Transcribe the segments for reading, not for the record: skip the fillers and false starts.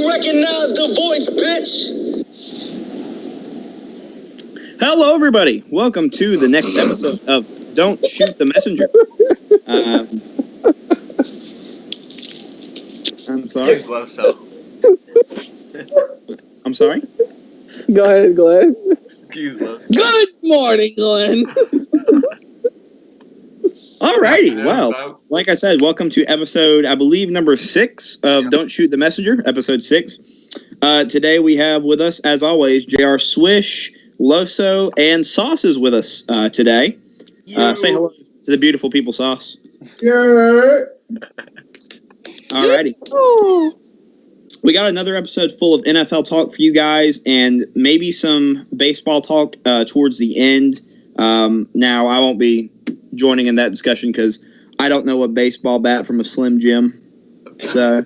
recognize the voice, bitch. Hello, everybody. Welcome to the next episode of Don't Shoot the Messenger. I'm sorry. JR Loso. I'm sorry? Go ahead, Glenn. Excuse Loso. Good morning, Glenn. Alrighty. Well, like I said, welcome to episode, I believe, number 6 of Don't Shoot the Messenger, episode 6. Today we have with us, as always, JR Swish, Loso, and Sauce is with us today. Say hello to the beautiful people, Sauce. Yeah. Alrighty. We got another episode full of NFL talk for you guys and maybe some baseball talk towards the end. Now, I won't be joining in that discussion because I don't know a baseball bat from a Slim Jim. So,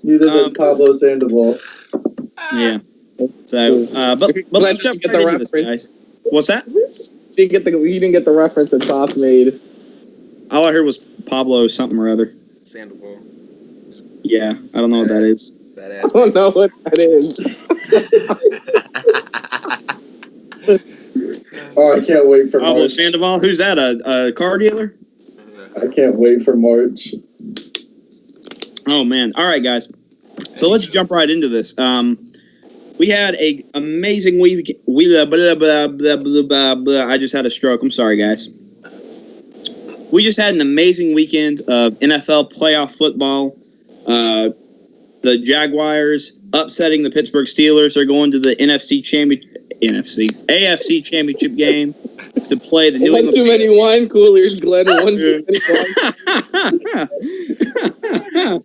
neither does Pablo Sandoval. Yeah. So, but let's jump right into this, guys. What's that? You didn't get the reference that Sauce made. All I heard was Pablo something or other. Sandoval. Yeah, I don't know what that is. That I ass. don't know what that is. Oh, I can't wait for Pablo March. Sandoval? Who's that? A car dealer? I can't wait for March. Oh man! All right, guys. So let's jump right into this. We had a amazing week. I just had a stroke. I'm sorry, guys. We just had an amazing weekend of NFL playoff football. The Jaguars upsetting the Pittsburgh Steelers. They're going to the AFC Championship game to play the New England. Too many wine coolers, Glenn. One too many wine.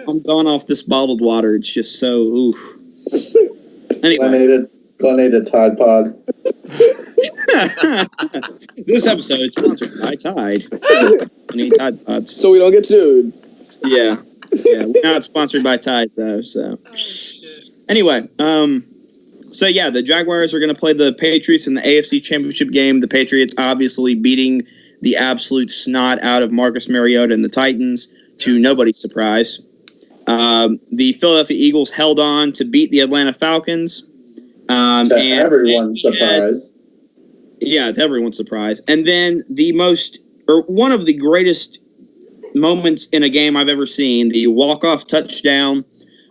I'm going off this bottled water. It's just so oof. Anyway, Glenn ate a Tide Pod. This episode is sponsored by Tide. I need Tide Pods. So we don't get sued. Yeah, we're not sponsored by Tide though. So anyway, so yeah, the Jaguars are going to play the Patriots in the AFC Championship game. The Patriots obviously beating the absolute snot out of Marcus Mariota and the Titans to nobody's surprise. The Philadelphia Eagles held on to beat the Atlanta Falcons. To everyone's surprise. To everyone's surprise. And then one of the greatest moments in a game I've ever seen, the walk-off touchdown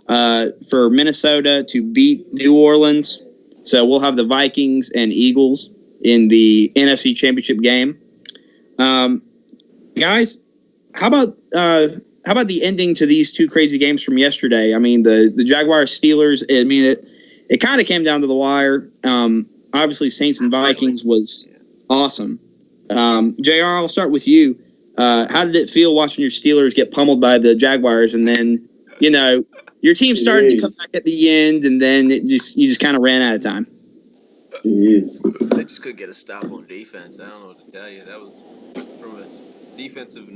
for Minnesota to beat New Orleans. So we'll have the Vikings and Eagles in the NFC Championship game. Guys, how about the ending to these two crazy games from yesterday? I mean, the Jaguars Steelers. I mean, it kind of came down to the wire. Obviously, Saints and Vikings was awesome. JR, I'll start with you. How did it feel watching your Steelers get pummeled by the Jaguars, and then your team started to come back at the end, and then you just kind of ran out of time? Jeez. They just couldn't get a stop on defense. I don't know what to tell you. That was from a defensive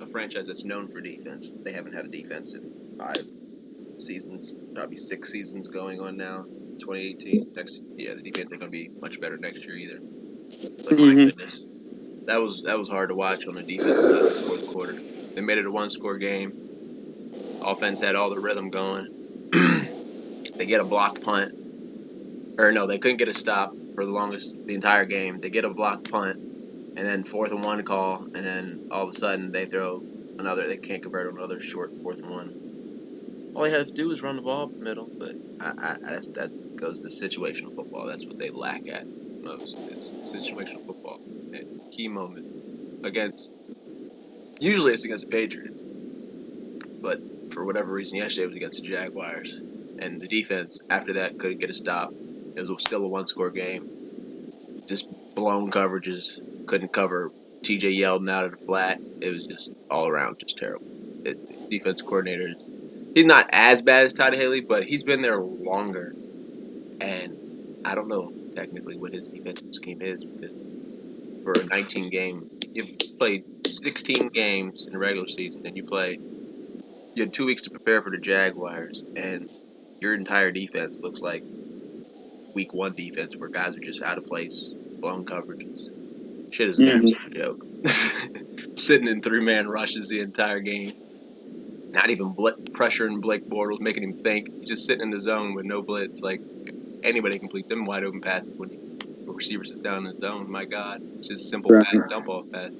a franchise that's known for defense. They haven't had a defense in 5 seasons, probably 6 seasons going on now. 2018. The defense ain't gonna be much better next year either. But my goodness, that was hard to watch on the defense side of the fourth quarter. They made it a 1-score game. Offense had all the rhythm going. They get a block punt, or no, they couldn't get a stop for the entire game. They get a block punt, and then 4th and 1 call, and then all of a sudden they throw another. They can't convert another short 4th and 1. All they have to do is run the ball up the middle, but that goes to situational football. That's what they lack at most, is situational football and key moments usually it's against the Patriots, but for whatever reason yesterday it was against the Jaguars, and the defense after that couldn't get a stop. It was still a 1-score game, just blown coverages, couldn't cover. TJ Yeldon out of the flat. It was just all around just terrible. Defense coordinator, he's not as bad as Todd Haley, but he's been there longer. And I don't know technically what his defensive scheme is, because for a 19 game, you've played 16 games in the regular season, and you had 2 weeks to prepare for the Jaguars, and your entire defense looks like week 1 defense where guys are just out of place, blown coverages. Shit is an absolute joke. Sitting in 3-man rushes the entire game. Not even pressuring Blake Bortles, making him think. He's just sitting in the zone with no blitz. Like, anybody can complete them wide open passes when the receiver sits down in the zone. My God. It's just simple pass, dump off pass.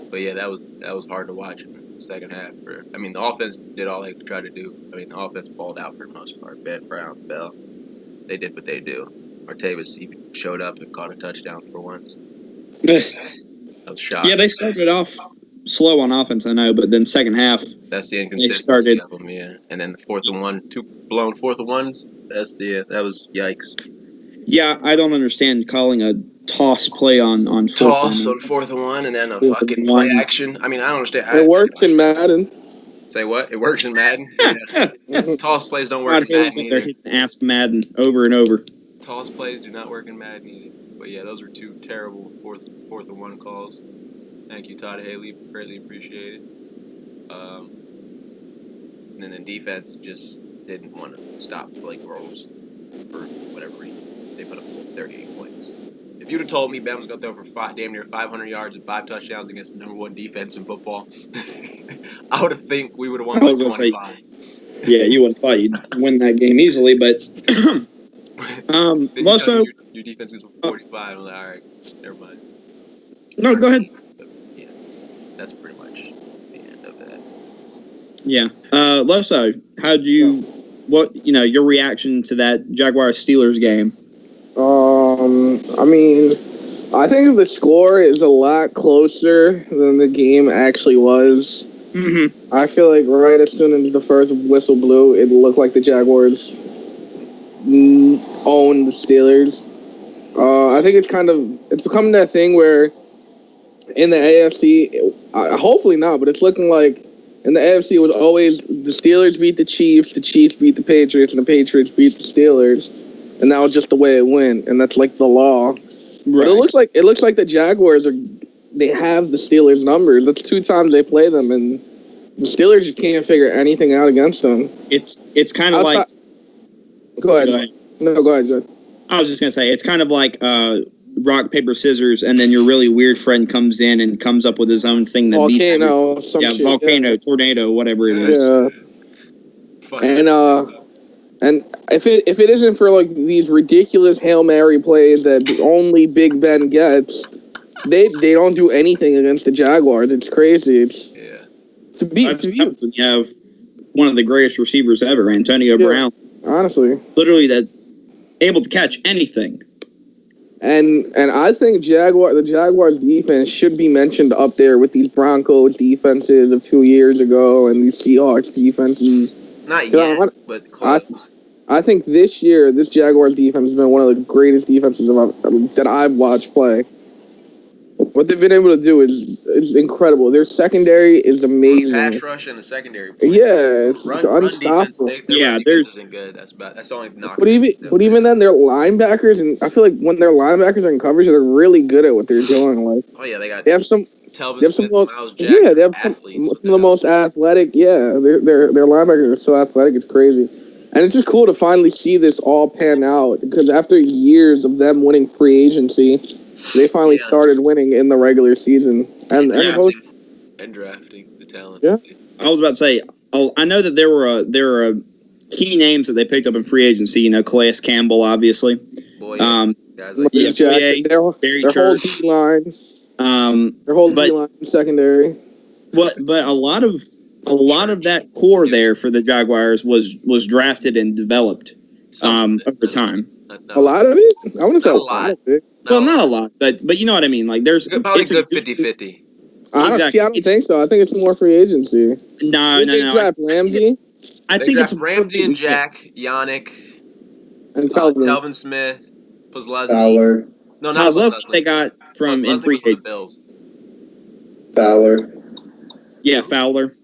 But yeah, that was hard to watch in the second half. The offense did all they tried to do. The offense balled out for the most part. Ben, Brown, Bell. They did what they do. Martavis even showed up and caught a touchdown for once. I was shocked. Yeah, they started off slow on offense, I know, but then second half, that's the inconsistency of them, yeah. And then the 4th and 1, 2 blown 4th and 1s. That was yikes. Yeah, I don't understand calling a toss play on 4th and 1, and then a fucking play action. I don't understand. It works in Madden. Say what? It works in Madden? Yeah. Toss plays don't work in Madden either. They're hitting Ask Madden over and over. Toss plays do not work in Madden either. But yeah, those were 2 terrible 4th and 1 calls. Thank you, Todd Haley. Greatly appreciated. And then the defense just didn't want to stop Blake Bortles for whatever reason. They put up 38 points. If you'd have told me Ben was going to throw for damn near 500 yards and 5 touchdowns against the number 1 defense in football, I would have think we would have won by 25. Yeah, you would have thought you'd win that game easily, but Loso, your defense is 45. I'm like, all right, never mind. No, go ahead. Yeah, that's pretty much the end of that. Yeah, Loso, your reaction to that Jaguars-Steelers game? I think the score is a lot closer than the game actually was. Mm-hmm. I feel like right as soon as the first whistle blew, it looked like the Jaguars owned the Steelers. I think it's becoming that thing where in the AFC, hopefully not, but it's looking like in the AFC it was always the Steelers beat the Chiefs beat the Patriots, and the Patriots beat the Steelers, and that was just the way it went, and that's like the law. Right. But it looks like the Jaguars they have the Steelers' numbers. That's 2 times they play them, and the Steelers just can't figure anything out against them. It's kind of like. Go ahead. No, go ahead, Joe. I was just gonna say it's kind of like rock, paper, scissors, and then your really weird friend comes in and comes up with his own thing that volcano, beats volcano, tornado, whatever it is. Yeah. And if it isn't for like these ridiculous Hail Mary plays that only Big Ben gets, they don't do anything against the Jaguars. It's crazy. You have one of the greatest receivers ever, Antonio Brown. Honestly, literally that able to catch anything. And I think the Jaguars defense should be mentioned up there with these Broncos defenses of 2 years ago and these Seahawks defenses. Not yet, but close. I think this year, this Jaguars defense has been one of the greatest defenses that I've watched play. What they've been able to do is incredible. Their secondary is amazing. Pass rush and the secondary. Yeah, it's Run unstoppable. defense, there's isn't good. That's the only knock. But even then, their linebackers, and I feel like when their linebackers are in coverage, they're really good at what they're doing. Like, they have some. Telvin Smith, Miles Jack, they have some of the most athletic. Yeah, their linebackers are so athletic, it's crazy. And it's just cool to finally see this all pan out because after years of them winning free agency, they finally started winning in the regular season and drafting the talent. Yeah, I was about to say. I know that there were key names that they picked up in free agency. Calais Campbell, obviously. Guys like Jackson, their whole D line. Their whole D line secondary. But a lot of that core there for the Jaguars was drafted and developed over time. A lot of it? I want to say a lot. Well, not a lot, but you know what I mean. Like there's probably a good 50-50. I don't think so. I think it's more free agency. No. They draft Ramsey. I think it's Ramsey and Jack, Yannick, and Telvin Smith, Posluszny. Fowler. No, not Posluszny. They got from in free agency. Bills. Fowler. Yeah, Fowler.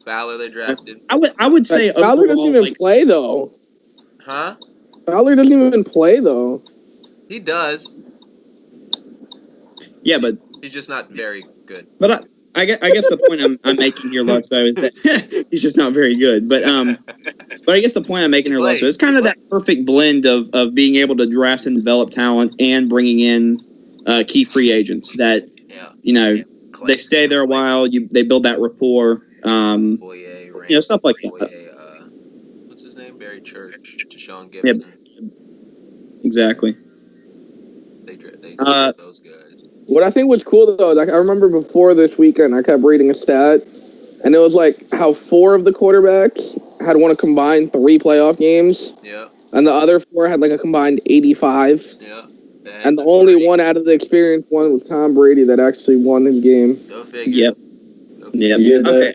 Fowler they drafted. I would say Fowler doesn't even play though. Huh? Fowler doesn't even play though. He does. Yeah, but he's just not very good. But I guess the point I'm making here, Loso, is that he's just not very good. But I guess the point I'm making here, Loso, is kind of that perfect blend of being able to draft and develop talent and bringing in key free agents that they stay there a while. They build that rapport. Boye, Stuff like that. Boye, what's his name? Barry Church, Deshaun Gibson. Yep. Exactly. They those guys. What I think was cool though, like I remember before this weekend, I kept reading a stat, and it was like how 4 of the quarterbacks had won a combined 3 playoff games. Yeah. And the other 4 had like a combined 85. Yeah. And the only one out of the experienced one was Tom Brady that actually won his game. Go figure. Yep. Yeah, Okay.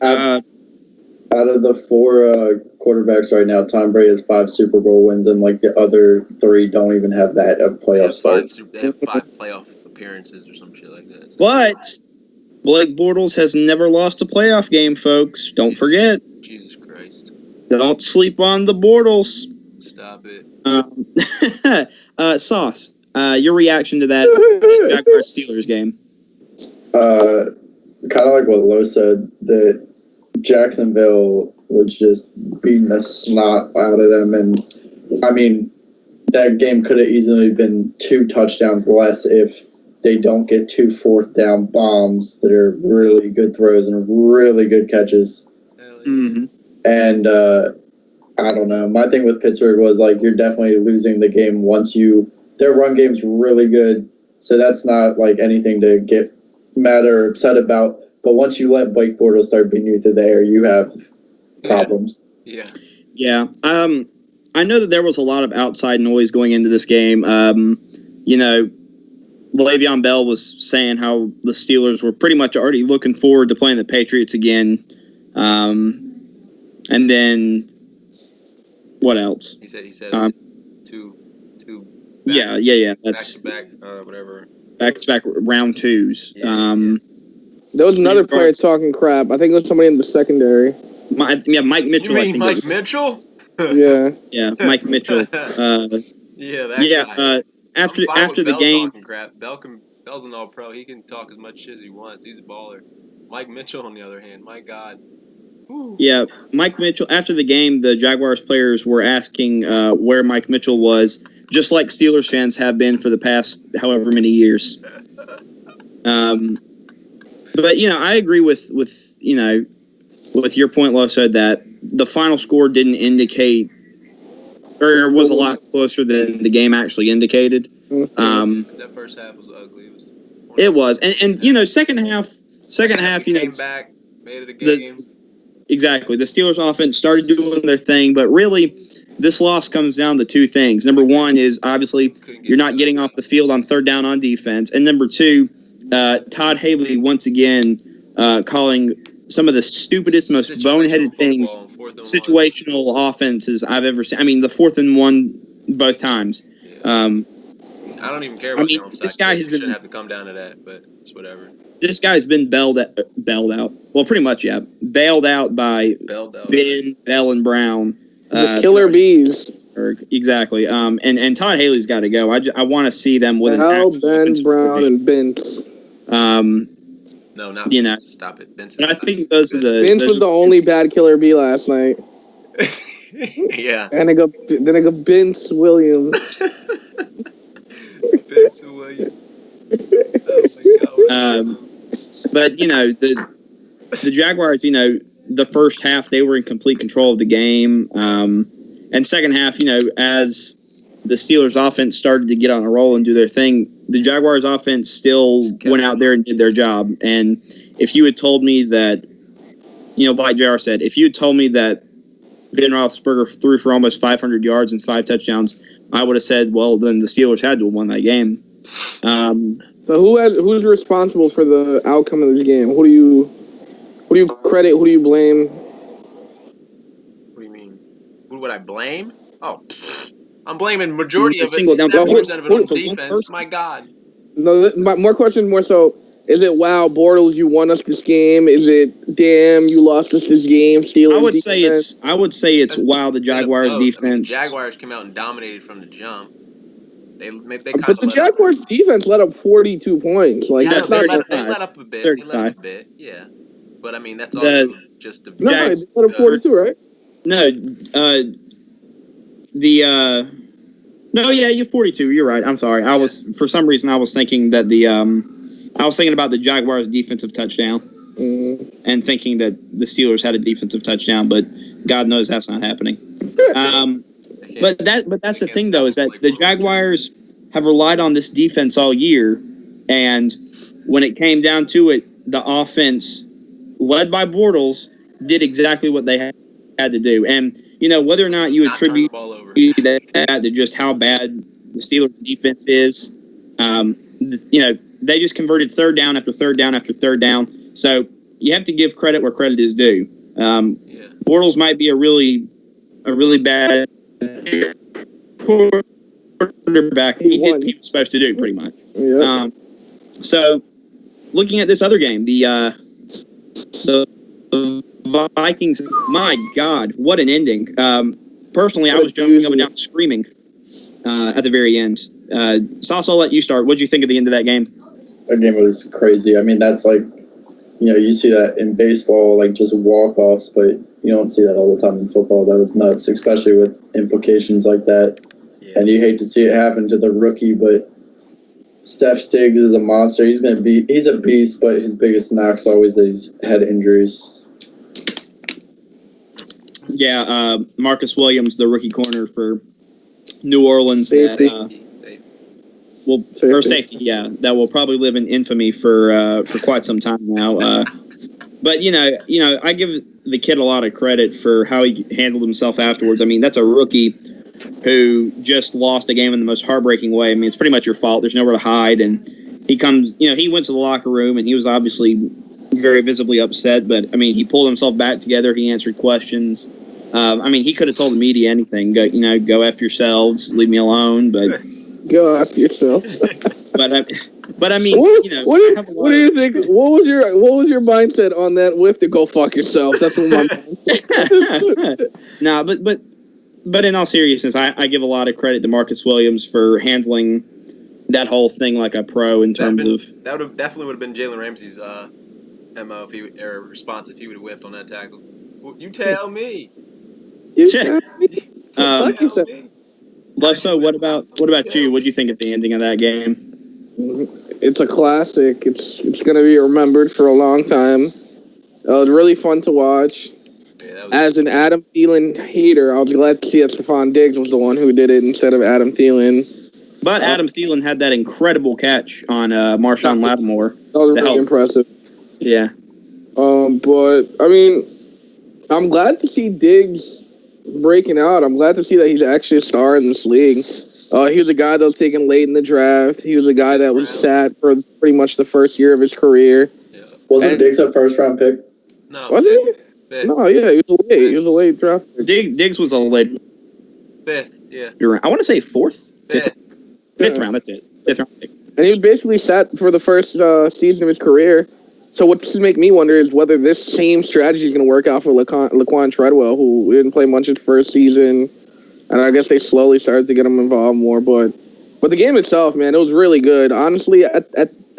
Out of the 4 quarterbacks right now, Tom Brady has 5 Super Bowl wins, and like the other 3 don't even have that playoff start. They have 5 playoff appearances or some shit like that. But Blake Bortles has never lost a playoff game, folks. Don't forget. Jesus Christ. Don't sleep on the Bortles. Stop it. Sauce, your reaction to that Jaguars Steelers game? Kind of like what Lo said, that Jacksonville was just beating the snot out of them. And, I mean, that game could have easily been 2 touchdowns less if they don't get 2 fourth-down bombs that are really good throws and really good catches. Mm-hmm. And I don't know. My thing with Pittsburgh was, like, you're definitely losing the game once their run game's really good. So that's not, like, anything to get mad or upset about. But once you let Blake Bortles start beating you through the air, you have problems. Yeah. Yeah. I know that there was a lot of outside noise going into this game. Le'Veon Bell was saying how the Steelers were pretty much already looking forward to playing the Patriots again. And then what else? He said two Yeah. That's back to back, whatever. Back round 2s. Yeah. There was another player talking crap. I think it was somebody in the secondary. Mike Mitchell. You mean Mike Mitchell? Yeah. Yeah, Mike Mitchell. Guy. After the game, crap. Bell's an all-pro. He can talk as much shit as he wants. He's a baller. Mike Mitchell, on the other hand, my God. Woo. Yeah, Mike Mitchell. After the game, the Jaguars players were asking where Mike Mitchell was, just like Steelers fans have been for the past however many years. But I agree with your point, Loso, that the final score didn't indicate, or was a lot closer than the game actually indicated. That first half was ugly. It was, and second half, came back, made it a game. Exactly, the Steelers offense started doing their thing, but really, this loss comes down to 2 things. Number 1 is obviously you're not getting off the field on 3rd down on defense, and number 2. Todd Haley once again calling some of the stupidest, most boneheaded things, situational offenses I've ever seen. I mean, the 4th and 1 both times. Yeah. I don't even care about this guy has been shouldn't have to come down to that, but it's whatever. This guy's been bailed out. Well, pretty much, yeah, bailed out by Ben, Bell, and Brown. The killer bees. Exactly. And Todd Haley's got to go. I want to see them with Ben, Brown, and Vince. No, not Vince. Stop it. Vince. I think those are the. Vince was the only bad killer bee last night. Yeah. And I go Vince Williams. Vince Williams. Oh my God. But the Jaguars, the first half they were in complete control of the game, and second half, as the Steelers' offense started to get on a roll and do their thing, the Jaguars' offense still went out there and did their job. And if you had told me that, like JR said, if you had told me that Ben Roethlisberger threw for almost 500 yards and 5 touchdowns, I would have said, well, then the Steelers had to have won that game. So who's responsible for the outcome of this game? Who do you credit? Who do you blame? What do you mean? Who would I blame? Oh, I'm blaming majority of it. 70% of it on defense. My God. No, more questions. More so, is it wow, Bortles, you won us this game? Is it damn, you lost us this game? Steelers. I would say it's wow, the Jaguars defense. I mean, the Jaguars came out and dominated from the jump. But the Jaguars defense let up 42 points. Like yeah, that's they not. let up a bit. 35. They let up a bit. Yeah, but I mean that's also just the. No, they let up 42, right? No, no, yeah, you're 42. You're right. I'm sorry. For some reason I was thinking that the I was thinking about the Jaguars' defensive touchdown and thinking that the Steelers had a defensive touchdown, but God knows that's not happening. But that's the thing, though, is that the Jaguars have relied on this defense all year, and when it came down to it, the offense, led by Bortles, did exactly what they had to do. And, whether or not you attribute that to just how bad the Steelers' defense is, they just converted third down after third down after third down. So you have to give credit where credit is due. Bortles might be a really bad quarterback. He did what he was supposed to do, pretty much. Yeah. So looking at this other game, the Vikings, my God, what an ending. Personally, I was jumping up and down screaming at the very end. Sauce, I'll let you start. What did you think of the end of that game? That game was crazy. I mean, that's like, you see that in baseball, like just walk-offs, but you don't see that all the time in football. That was nuts, especially with implications like that. Yeah. And you hate to see it happen to the rookie, but Steph Diggs is a monster. He's a beast, but his biggest knock's always his head injuries. Yeah, Marcus Williams, the rookie corner for New Orleans, safety, that will probably live in infamy for quite some time now. But I give the kid a lot of credit for how he handled himself afterwards. I mean, that's a rookie who just lost a game in the most heartbreaking way. I mean, it's pretty much your fault. There's nowhere to hide, and he comes. He went to the locker room, and he was obviously very visibly upset. But I mean, he pulled himself back together. He answered questions. I mean, he could have told the media anything. Go F yourselves, leave me alone. But go F yourself. But I mean, what do you think? What was your mindset on that whip to go fuck yourself? That's what my mindset. Nah, but in all seriousness, I give a lot of credit to Marcus Williams for handling that whole thing like a pro in terms of. That definitely would have been Jalen Ramsey's MO response if he would have whipped on that tackle. Well, you tell me. You tell me. Fuck yourself. Loso, what about you? What do you think at the ending of that game? It's a classic. It's going to be remembered for a long time. It was really fun to watch. Yeah, as an Adam Thielen hater, I was glad to see that Stephon Diggs was the one who did it instead of Adam Thielen. But Adam Thielen had that incredible catch on Marshawn Lattimore. That was really impressive. Yeah. But, I mean, I'm glad to see Diggs breaking out. I'm glad to see that he's actually a star in this league. He was a guy that was taken late in the draft. He was a guy that was sat for pretty much the first year of his career. Yeah. Wasn't Diggs a first-round pick? No. Was he? Fifth. No, yeah, he was late. He was a late draft pick. Diggs was a late. Fifth, yeah. You're right. I want to say fourth. Fifth round, that's it. Fifth round pick. And he was basically sat for the first season of his career. So what this make me wonder is whether this same strategy is going to work out for Laquan Treadwell, who didn't play much his first season. And I guess they slowly started to get him involved more. But the game itself, man, it was really good. Honestly, I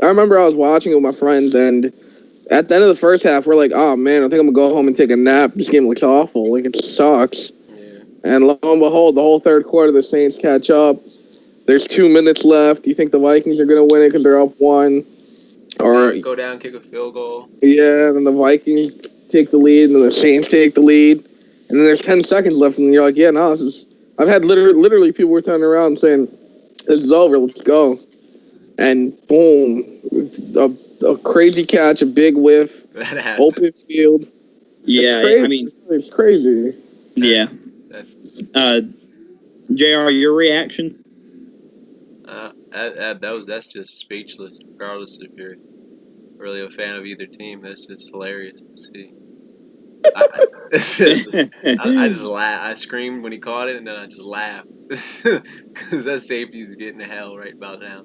remember I was watching it with my friends, and at the end of the first half, we're like, oh, man, I think I'm going to go home and take a nap. This game looks awful. Like, it sucks. Yeah. And lo and behold, the whole third quarter, the Saints catch up. There's 2 minutes left. Do you think the Vikings are going to win it because they're up 1? Or go down, kick a field goal. Yeah, then the Vikings take the lead, and then the Saints take the lead. And then there's 10 seconds left, and you're like, yeah, no, this is... I've had literally people were turning around and saying, this is over, let's go. And boom, a crazy catch, a big whiff, open field. Yeah, I mean... It's crazy. Yeah. JR, your reaction? That's just speechless, regardless if you're really a fan of either team. That's just hilarious to see. I just laughed. I screamed when he caught it, and then I just laughed. Because that safety's getting to hell right about now.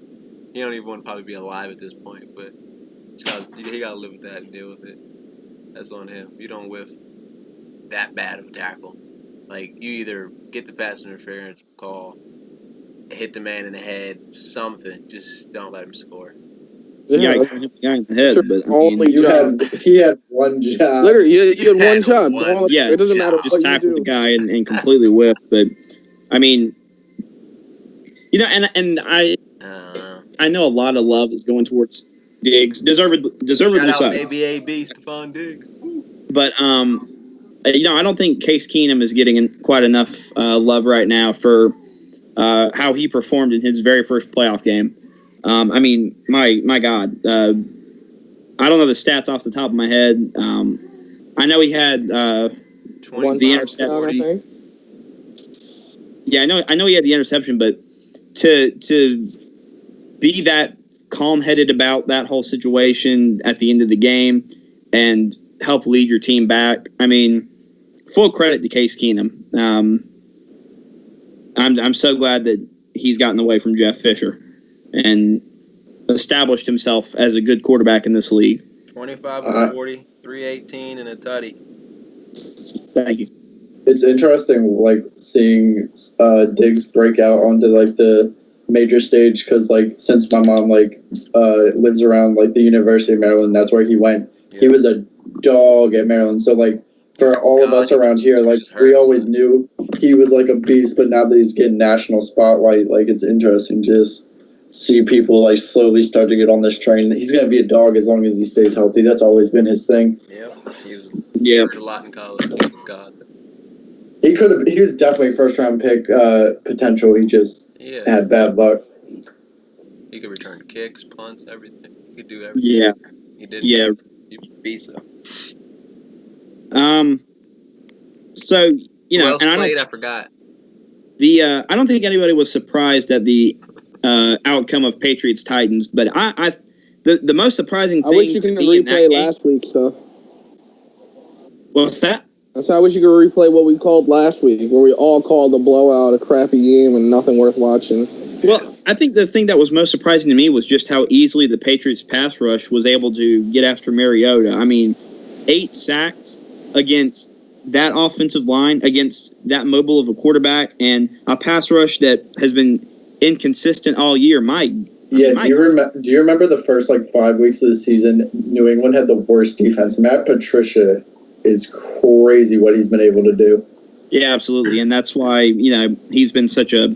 He don't even want to probably be alive at this point, but he got to live with that and deal with it. That's on him. You don't whiff that bad of a tackle. Like, you either get the pass interference call, hit the man in the head, something. Just don't let him score. Yeah, hit the guy in the head, but I mean, he had one job. Literally, he had one job. Yeah, it doesn't matter just what tackle you do. the guy and completely whiff. But I mean, and I know a lot of love is going towards Diggs, deservedly Shout so. out ABAB, Stephon Diggs. But I don't think Case Keenum is getting quite enough love right now for how he performed in his very first playoff game. I mean, my God, I don't know the stats off the top of my head. I know he had the interception. Yeah, I know he had the interception, but to be that calm-headed about that whole situation at the end of the game and help lead your team back. I mean, full credit to Case Keenum. I'm so glad that he's gotten away from Jeff Fisher and established himself as a good quarterback in this league. 25 of 40, 318, and a tutty. Thank you. It's interesting, like, seeing Diggs break out onto, like, the major stage because, like, since my mom, like, lives around, like, the University of Maryland, that's where he went. Yeah. He was a dog at Maryland. So, like, for all of us around here, like, we always knew he was, like, a beast, but now that he's getting national spotlight, like, it's interesting just see people, like, slowly start to get on this train. He's going to be a dog as long as he stays healthy. That's always been his thing. Yep. He was a lot in college. God. He was definitely first round pick potential. He just had bad luck. He could return kicks, punts, everything. He could do everything. Yeah. He did. Yeah. He was a beast. So, Who else played? I forgot. I don't think anybody was surprised at the outcome of Patriots Titans, but the most surprising thing. I wish you could replay last week's stuff. What's that? I wish you could replay what we called last week, where we all called a blowout a crappy game and nothing worth watching. Well, I think the thing that was most surprising to me was just how easily the Patriots pass rush was able to get after Mariota. I mean, 8 sacks against that offensive line, against that mobile of a quarterback, and a pass rush that has been inconsistent all year. Do you remember the first, like, 5 weeks of the season? New England had the worst defense. Matt Patricia is crazy what he's been able to do. Yeah, absolutely, and that's why he's been such a.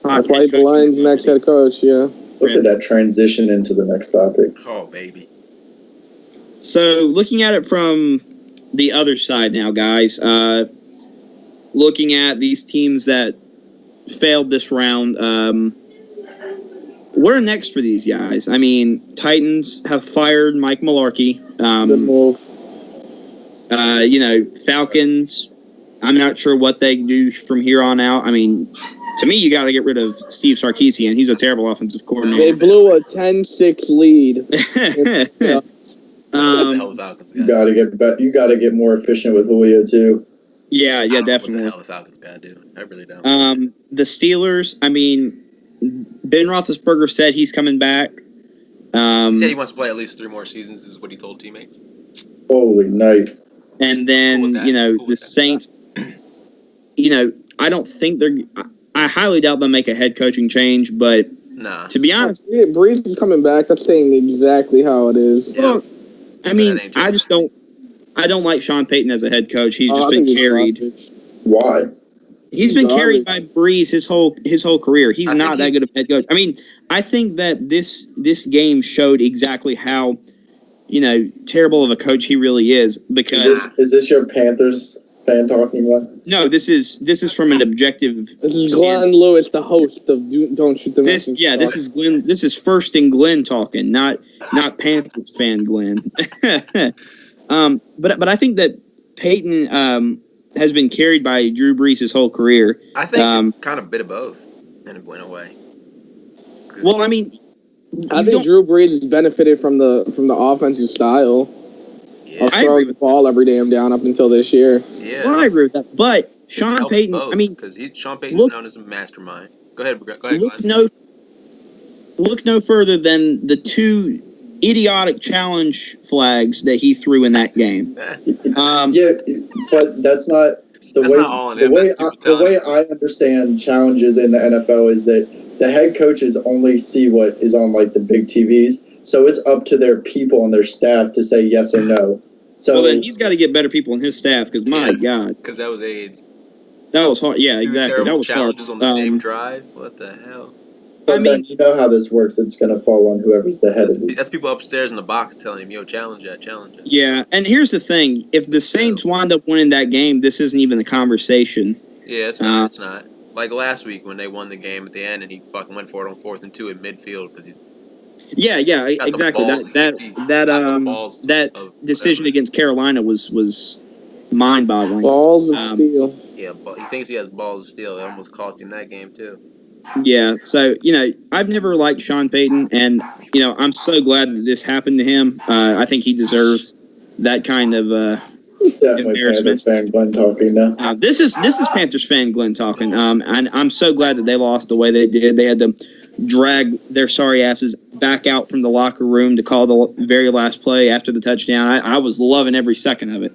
That's why the Lions' next head coach. Yeah. Look at that transition into the next topic. Oh, baby. So, looking at it from the other side now, guys. Looking at these teams that failed this round, what are next for these guys? I mean, Titans have fired Mike Mularkey. Good move. Falcons, I'm not sure what they do from here on out. I mean, to me, you got to get rid of Steve Sarkisian. He's a terrible offensive coordinator. They blew a 10-6 lead. You got to get more efficient with Julio too. Yeah, definitely. What the hell the Falcons got to do? I really don't. The Steelers. I mean, Ben Roethlisberger said he's coming back. He said he wants to play at least 3 more seasons. Is what he told teammates. Holy night! And then the Saints. I don't think they're. I highly doubt they'll make a head coaching change, but to be honest, Breeze is coming back. That's saying exactly how it is. Yeah. Well, I mean, I don't like Sean Payton as a head coach. He's just been carried. Why? He's been carried by Breeze his whole career. He's not that good of a head coach. I mean, I think that this game showed exactly how terrible of a coach he really is. Because is this your Panthers fan talking about? No, this is from an objective. This is Glenn Lewis, the host of Don't Shoot the Messenger. This is Glenn. This is First and Glenn talking, not Panthers fan Glenn. But I think that Peyton has been carried by Drew Brees his whole career. I think it's kind of a bit of both in a way. Well, I mean, I think Drew Brees has benefited from the offensive style. Yeah, of throwing the ball every damn down up until this year. Yeah, well, I agree with that. But Sean Payton, both, I mean, because Sean Payton's known as a mastermind. Go ahead. Look no further than the 2 idiotic challenge flags that he threw in that game. But that's not the way I understand challenges in the NFL is that the head coaches only see what is on, like, the big TVs. So it's up to their people and their staff to say yes or no. So well, then he's got to get better people in his staff because my God, because that was AIDS. That was hard. Yeah, exactly. That was hard. Challenges on the same drive. What the hell? But then you know how this works. It's going to fall on whoever's the head of it. That's people upstairs in the box telling him, "Yo, challenge that, challenge it." Yeah, and here's the thing: if the Saints wind up winning that game, this isn't even the conversation. Yeah, it's not. It's not. Like last week when they won the game at the end and he fucking went for it on 4th and 2 in midfield because he's. Yeah, exactly. That decision against Carolina was mind-boggling. Balls of steel. Yeah, but he thinks he has balls of steel. It almost cost him that game too. Yeah, so, I've never liked Sean Payton, and, I'm so glad that this happened to him. I think he deserves that kind of Definitely Panthers fan Glenn talking now. This is Panthers fan Glenn talking, and I'm so glad that they lost the way they did. They had to drag their sorry asses back out from the locker room to call the very last play after the touchdown. I was loving every second of it.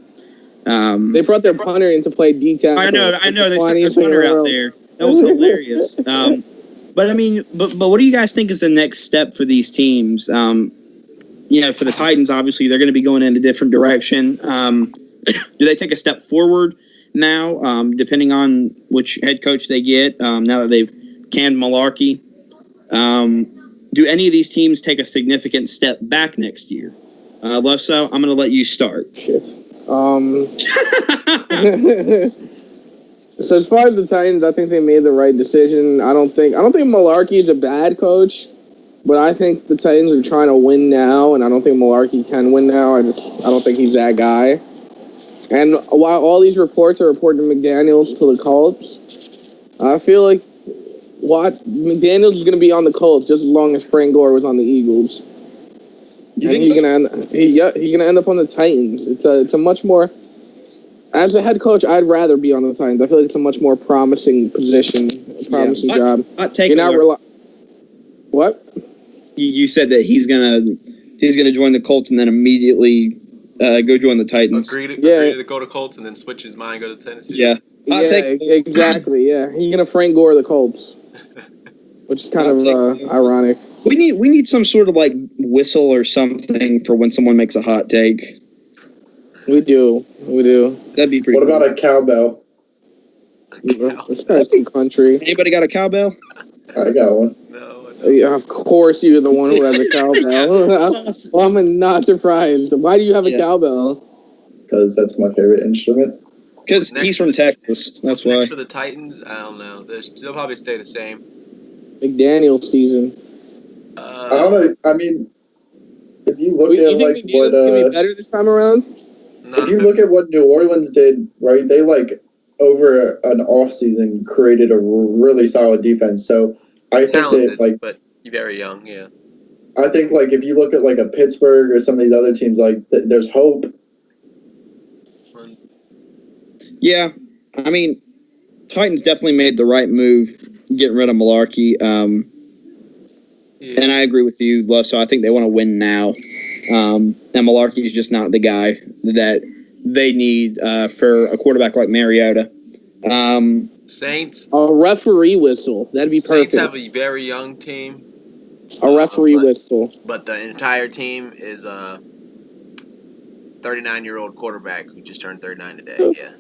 They brought their punter in to play D-tackle. I know. They sent their punter out there. That was hilarious. But what do you guys think is the next step for these teams? For the Titans, obviously they're going to be going in a different direction. Do they take a step forward now, depending on which head coach they get? Now that they've canned Malarkey, do any of these teams take a significant step back next year? Loso, I'm going to let you start. Shit. So as far as the Titans, I think they made the right decision. I don't think Malarkey is a bad coach, but I think the Titans are trying to win now, and I don't think Malarkey can win now. I don't think he's that guy. And while all these reports are reporting McDaniels to the Colts, I feel like McDaniels is going to be on the Colts just as long as Frank Gore was on the Eagles. You think he's gonna end up on the Titans? It's a much more. As a head coach, I'd rather be on the Titans. I feel like it's a much more promising position, promising job. You're not what? You said that he's gonna join the Colts and then immediately go join the Titans. Agree to go to Colts and then switch his mind, go to Tennessee. Yeah. Exactly. Yeah, he's gonna Frank Gore the Colts, which is kind of ironic. We need some sort of like whistle or something for when someone makes a hot take. We do. That'd be pretty. What about a cowbell? This guy's some country. Anybody got a cowbell? I got one. No. Yeah, of course you're the one who has a cowbell. Well, I'm not surprised. Why do you have a cowbell? Because that's my favorite instrument. Because he's from Texas. That's why. For the Titans, I don't know. They'll probably stay the same. McDaniel season. I don't know. I mean, if you look at like what gonna be better this time around. If you look at what New Orleans did, right? They over an off season created a really solid defense. So I talented, think that but very young, yeah. I think if you look at a Pittsburgh or some of these other teams, there's hope. Yeah, I mean, Titans definitely made the right move getting rid of Malarkey. And I agree with you, Loso. I think they want to win now. And Malarkey is just not the guy that they need for a quarterback like Mariota. Saints. A referee whistle. That'd be perfect. Saints have a very young team. A referee whistle. But the entire team is a 39-year-old quarterback who just turned 39 today. Yeah.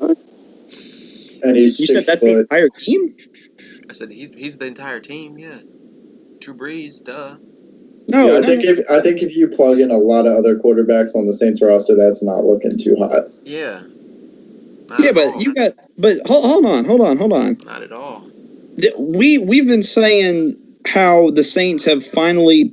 And you said that's the entire team? I said he's the entire team. Yeah. Drew Brees, duh. No, I think if you plug in a lot of other quarterbacks on the Saints roster, that's not looking too hot. Yeah. But hold on. Not at all. We've been saying how the Saints have finally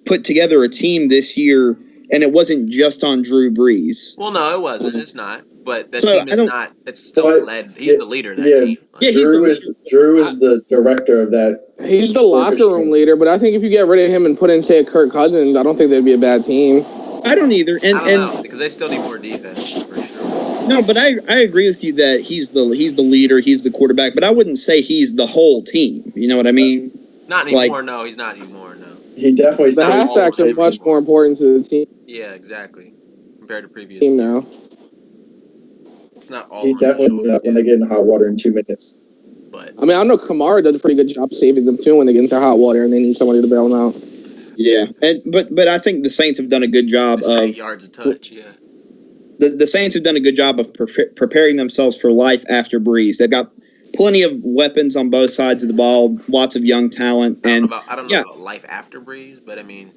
put together a team this year, and it wasn't just on Drew Brees. Well, no, it wasn't. It's not. But that team is not. It's still led. He's the leader of that team. Yeah, Drew is the director of that. He's the locker room leader, but I think if you get rid of him and put in, say, a Kirk Cousins, I don't think they'd be a bad team. I don't either. I don't know, because they still need more defense, for sure. No, but I agree with you that he's the leader, he's the quarterback, but I wouldn't say he's the whole team. You know what I mean? Not anymore, no. He's not anymore, no. He definitely the halfbacks are much more important to the team. Yeah, exactly. Compared to previous team now. It's not all. He definitely does when they get in hot water in 2 minutes. But I mean, I know Kamara does a pretty good job saving them too when they get into hot water and they need somebody to bail them out. Yeah, but I think the Saints have done a good job of 8 yards a touch. Yeah. The Saints have done a good job of preparing themselves for life after Brees. They've got plenty of weapons on both sides of the ball, lots of young talent, and I don't know about life after Breeze, but I mean,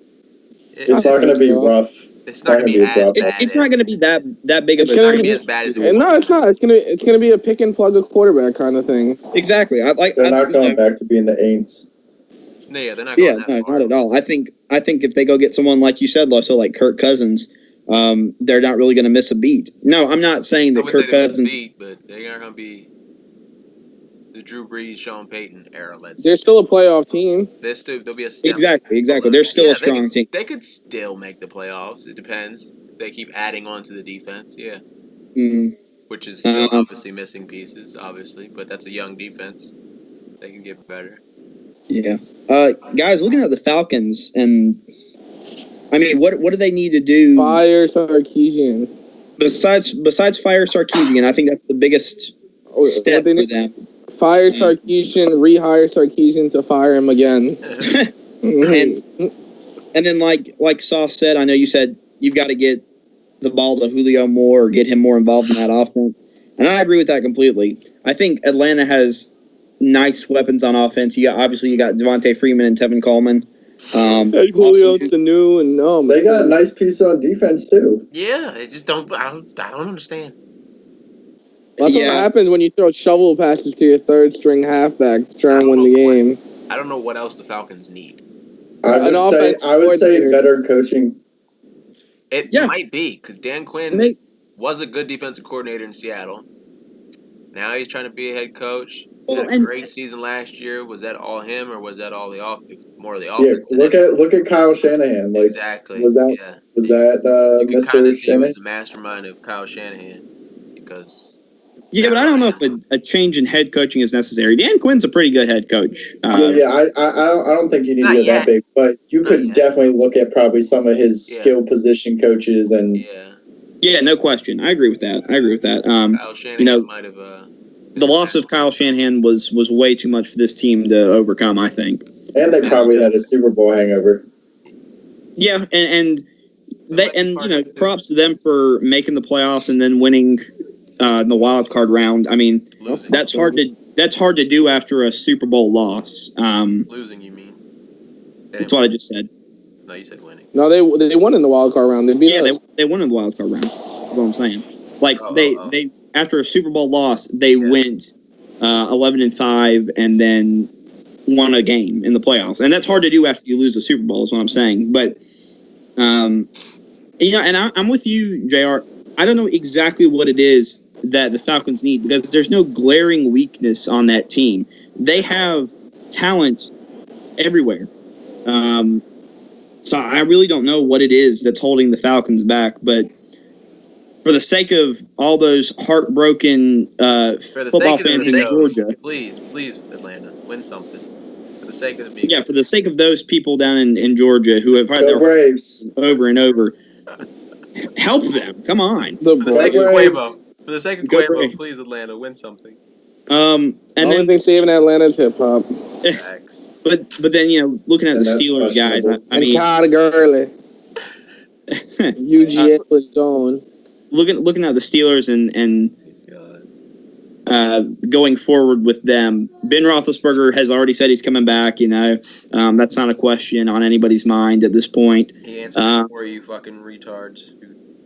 It's not going to be rough. It's not going to be as bad. It's not going to be that big of a. It's not going to be as bad as it was. No, it's not. It's gonna be a pick and plug a quarterback kind of thing. Exactly. They're not going back to being the Aints. No, yeah, they're not. Going no, not at all. I think if they go get someone like you said, Loso, like Kirk Cousins, they're not really going to miss a beat. No, I'm not saying that Kirk Cousins. Beat, but they aren't going to be the Drew Brees, Sean Payton era. They're still a playoff team. They'll be a step exactly. They're still a strong team. They could still make the playoffs. It depends. They keep adding on to the defense. Yeah. Mm-hmm. Which is still obviously missing pieces, obviously, but that's a young defense. They can get better. Yeah. Guys, looking at the Falcons, and I mean, what do they need to do? Fire Sarkisian. Besides fire Sarkisian, I think that's the biggest step for them. Fire Sarkisian, rehire Sarkisian to fire him again. and then like Sauce said, I know you said you've got to get the ball to Julio more or get him more involved in that offense. And I agree with that completely. I think Atlanta has nice weapons on offense. You got Devontae Freeman and Tevin Coleman. Julio Sanu and they got a nice piece on defense too. Yeah, I don't understand. That's what happens when you throw shovel passes to your third string halfback to try and win the game. I don't know what else the Falcons need. I would say better coaching. It might be because Dan Quinn was a good defensive coordinator in Seattle. Now he's trying to be a head coach. Had a great season last year. Was that all him, or was that all the more of the offense? Yeah, look at Kyle Shanahan. Like, exactly. Was that you can Mr. kind of see he Shanahan? was the mastermind of Kyle Shanahan because. Yeah, but I don't know if a change in head coaching is necessary. Dan Quinn's a pretty good head coach. I don't think you need to go that big, but you could definitely look at probably some of his skill position coaches and. Yeah, no question. I agree with that. Kyle Shanahan might have. The loss of Kyle Shanahan was way too much for this team to overcome, I think. And they probably had a Super Bowl hangover. Yeah, and props to them for making the playoffs and then winning the wild card round. I mean, that's hard to do after a Super Bowl loss. Losing, you mean? That's what I just said. No, you said winning. No, they won in the wild card round. They won in the wild card round. That's what I'm saying. Like they after a Super Bowl loss, they went 11-5 and then won a game in the playoffs, and that's hard to do after you lose a Super Bowl. Is what I'm saying. But and I'm with you, JR. I don't know exactly what it is that the Falcons need because there's no glaring weakness on that team. They have talent everywhere. So I really don't know what it is that's holding the Falcons back, but for the sake of all those heartbroken football fans in Georgia, please, Atlanta, win something. For the sake of for the sake of those people down in Georgia who have had their Braves over and over, help them. Come on. For the sake of Quavo, please, Atlanta, win something. And then they saving Atlanta's hip hop. But then looking at the Steelers guys, I mean, Todd Gurley, UGA was going. Looking at the Steelers and going forward with them, Ben Roethlisberger has already said he's coming back. That's not a question on anybody's mind at this point. He answered for you fucking retards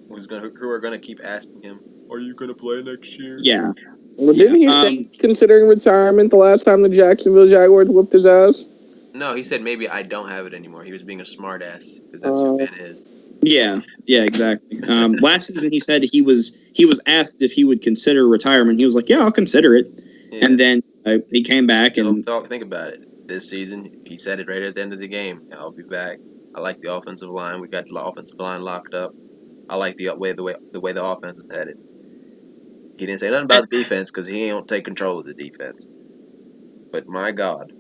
who are gonna keep asking him, "Are you gonna play next year?" Yeah. Well, didn't he say considering retirement the last time the Jacksonville Jaguars whooped his ass? No, he said maybe I don't have it anymore. He was being a smartass because that's who Ben is. Yeah, exactly. Last season he said he was asked if he would consider retirement. He was like, "Yeah, I'll consider it." Yeah. And then he came back think about it. This season, he said it right at the end of the game. I'll be back. I like the offensive line. We got the offensive line locked up. I like the way the offense is headed. He didn't say nothing about the defense because he don't take control of the defense. But my God.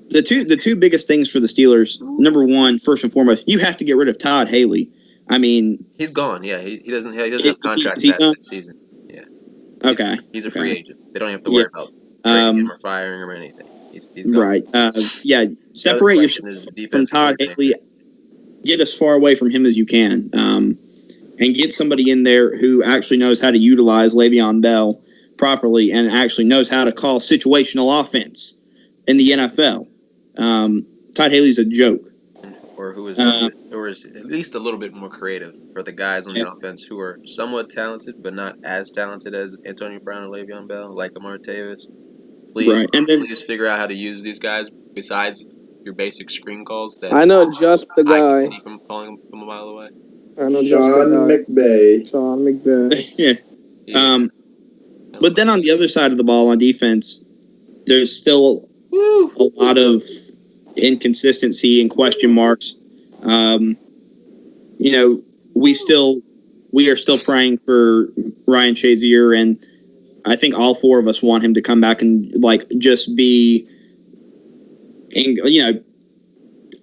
The two biggest things for the Steelers, number one, first and foremost, you have to get rid of Todd Haley. I mean, he's gone. Yeah, he doesn't have a contract past this season. Yeah. Okay. He's a free agent. They don't have to worry about trading him or firing him or anything. He's gone. Right. Separate yourself from Todd Haley. Get as far away from him as you can, and get somebody in there who actually knows how to utilize Le'Veon Bell. properly and actually knows how to call situational offense in the NFL. Todd Haley's a joke. Or who is at least a little bit more creative for the guys on the offense who are somewhat talented, but not as talented as Antonio Brown and Le'Veon Bell, like Amar Davis. Please figure out how to use these guys besides your basic screen calls. That I know just the guy. I can see from calling from a mile away. I know Sean McVay. Sean McVay. Yeah. But then on the other side of the ball on defense, there's still a lot of inconsistency and question marks. We are still praying for Ryan Shazier, and I think all four of us want him to come back and just be. And,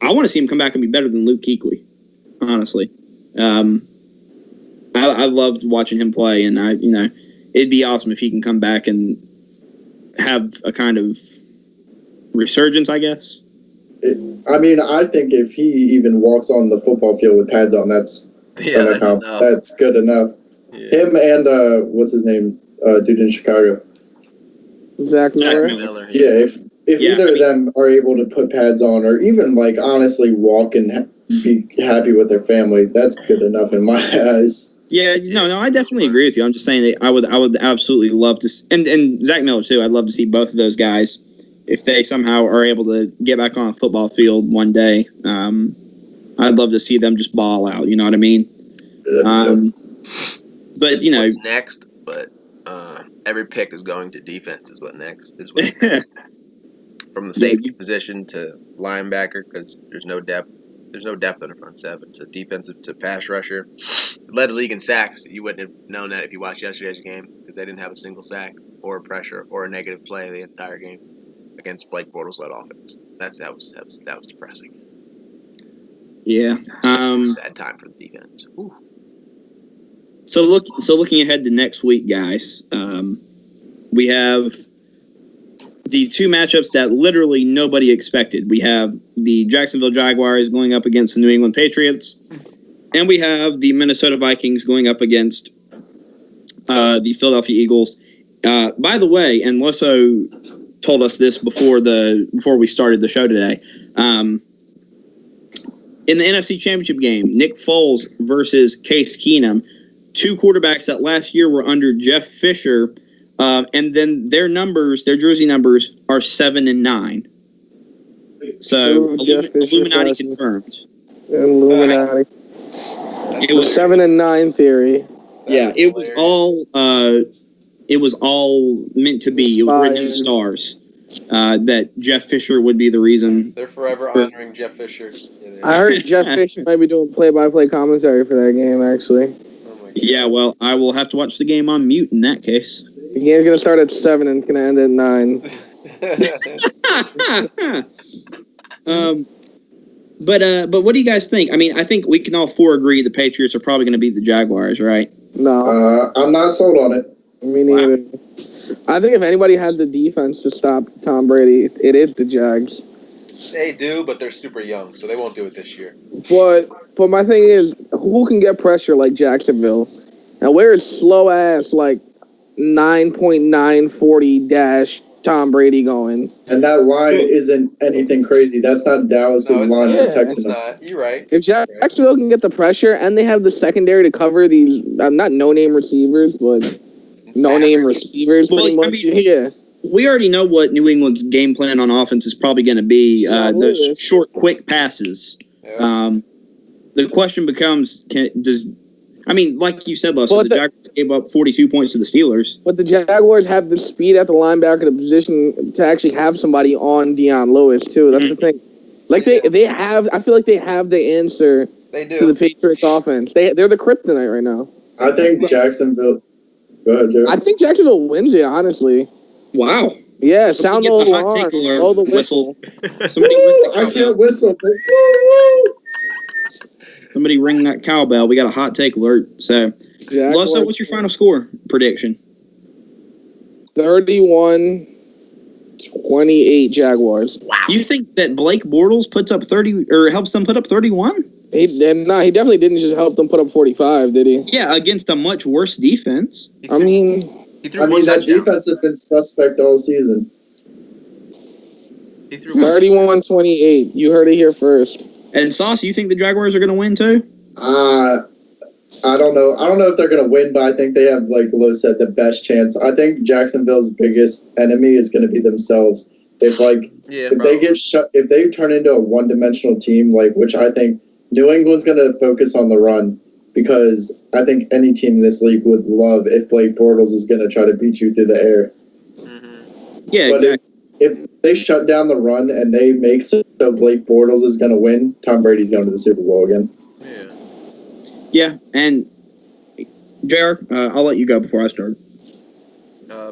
I want to see him come back and be better than Luke Kuechly, honestly. I loved watching him play, and it'd be awesome if he can come back and have a kind of resurgence, I guess. I think if he even walks on the football field with pads on, that's good enough. Yeah. Him and what's his name, dude in Chicago, Zach Miller. Yeah, if either of them are able to put pads on, or even honestly walk and be happy with their family, that's good enough in my eyes. Yeah, no, I definitely agree with you. I'm just saying that I would absolutely love to, and Zach Miller too. I'd love to see both of those guys if they somehow are able to get back on a football field one day. I'd love to see them just ball out. You know what I mean? But what's next? But every pick is going to defense. Is what's next. From the safety position to linebacker, because there's no depth. There's no depth on the front seven. To defensive to pass rusher. Led the league in sacks. You wouldn't have known that if you watched yesterday's game, because they didn't have a single sack or a pressure or a negative play the entire game against Blake Bortles-led offense. That was depressing. Yeah. Sad time for the defense. Ooh. So looking ahead to next week, guys, we have the two matchups that literally nobody expected. We have the Jacksonville Jaguars going up against the New England Patriots, and we have the Minnesota Vikings going up against the Philadelphia Eagles. By the way, and Loso told us this before we started the show today. In the NFC Championship game, Nick Foles versus Case Keenum, two quarterbacks that last year were under Jeff Fisher, and then their jersey numbers are 7 and 9. So Illuminati confirmed. Illuminati. It was 7 and 9 theory. Yeah, it was all meant to be. It was written in the stars that Jeff Fisher would be the reason. They're forever honoring Jeff Fisher. I heard Jeff Fisher might be doing play-by-play commentary for that game, actually. Yeah, well, I will have to watch the game on mute in that case. The game's going to start at 7 and it's going to end at 9. But what do you guys think? I think we can all four agree the Patriots are probably going to beat the Jaguars, right? No. I'm not sold on it. Me neither. Wow. I think if anybody has the defense to stop Tom Brady, it is the Jags. They do, but they're super young, so they won't do it this year. But my thing is, who can get pressure like Jacksonville? And where is slow-ass, 9.940 dash Tom Brady going? And that line isn't anything crazy. That's not Dallas' line protecting them. Not. You're right. If Jacksonville can get the pressure, and they have the secondary to cover these, not no-name receivers, but no-name receivers, pretty much. Yeah. We already know what New England's game plan on offense is probably going to be. Those short, quick passes. Yeah. The question becomes, like you said, Loso, the Jaguars gave up 42 points to the Steelers. But the Jaguars have the speed at the linebacker, the position to actually have somebody on Deion Lewis, too. That's the thing. They have, I feel like they have the answer to the Patriots offense. They're the kryptonite right now. I think Jacksonville. Go ahead, Joe. I think Jacksonville wins it, honestly. Wow. Yeah, sound the alarm. Blow the whistle. Somebody ring the I can't whistle. Somebody ring that cowbell. We got a hot take alert. So, Loso, what's your final score prediction? 31-28 Jaguars. Wow. You think that Blake Bortles puts up 30 or helps them put up 31? He definitely didn't just help them put up 45, did he? Yeah, against a much worse defense. He threw I one mean, that touchdown. defense has been suspect all season. He threw one. 31-28. You heard it here first. And Sauce, you think the Jaguars are going to win too? I don't know. I don't know if they're going to win, but I think they have, like Lo said, the best chance. I think Jacksonville's biggest enemy is going to be themselves. If they get shut, if they turn into a one-dimensional team, which I think New England's going to focus on the run, because I think any team in this league would love if Blake Bortles is going to try to beat you through the air. Mm-hmm. Yeah, but exactly. If they shut down the run and they make so Blake Bortles is going to win, Tom Brady's going to the Super Bowl again. Yeah. Yeah, and JR, I'll let you go before I start.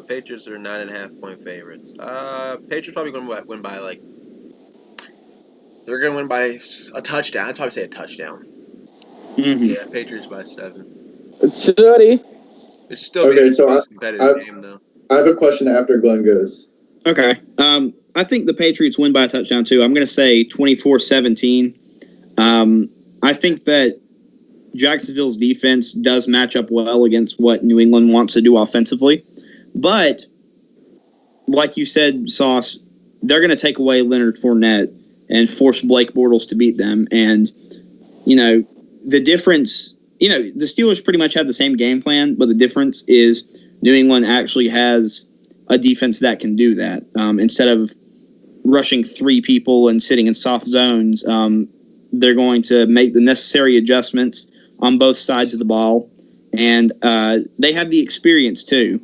Patriots are 9.5-point favorites. Patriots probably going to win by they're going to win by a touchdown. I'd probably say a touchdown. Mm-hmm. Yeah, Patriots by 7. It's 30. It's still be a so close competitive game though. I have a question after Glenn goes. Okay. I think the Patriots win by a touchdown too. I'm going to say 24-17. I think that Jacksonville's defense does match up well against what New England wants to do offensively. But, like you said, Sauce, they're going to take away Leonard Fournette and force Blake Bortles to beat them. And, the difference, the Steelers pretty much have the same game plan, but the difference is New England actually has a defense that can do that. Instead of rushing 3 people and sitting in soft zones, they're going to make the necessary adjustments on both sides of the ball. And they have the experience, too.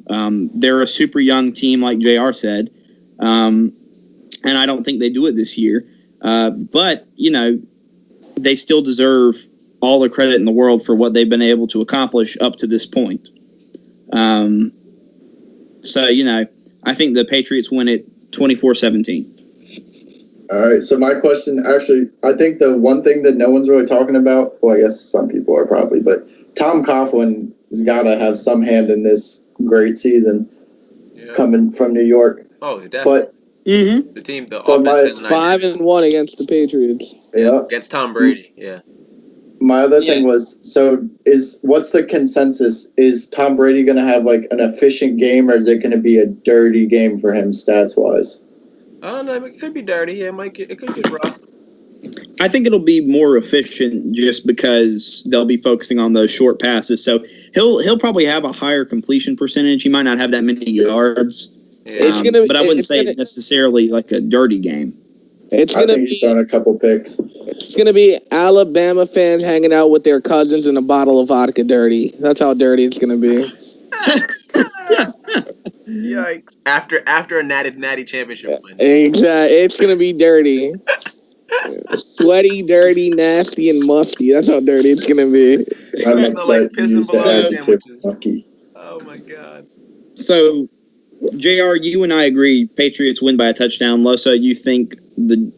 They're a super young team, like JR said. And I don't think they do it this year. But, they still deserve all the credit in the world for what they've been able to accomplish up to this point. So, I think the Patriots win it 24-17. All right, so my question, actually, I think the one thing that no one's really talking about, well, I guess some people are probably, but Tom Coughlin has got to have some hand in this great season coming from New York. Oh, definitely. But the team, the offense has 5-1 against the Patriots. Yeah. Against Tom Brady, yeah. My other thing was, what's the consensus? Is Tom Brady going to have an efficient game, or is it going to be a dirty game for him stats-wise? I don't know. It could be dirty. Yeah, it could get rough. I think it'll be more efficient just because they'll be focusing on those short passes. So he'll probably have a higher completion percentage. He might not have that many yards. Yeah. But I wouldn't say it's necessarily like a dirty game. I think he's throwing a couple picks. It's going to be Alabama fans hanging out with their cousins in a bottle of vodka dirty. That's how dirty it's going to be. Yikes. After a natty championship win. Exactly. It's going to be dirty. Sweaty, dirty, nasty, and musty. That's how dirty it's going to be. I'm Smell upset like piss you and used to bologna add sandwiches. Kentucky. Oh, my God. So, JR, you and I agree Patriots win by a touchdown. Loso, you think the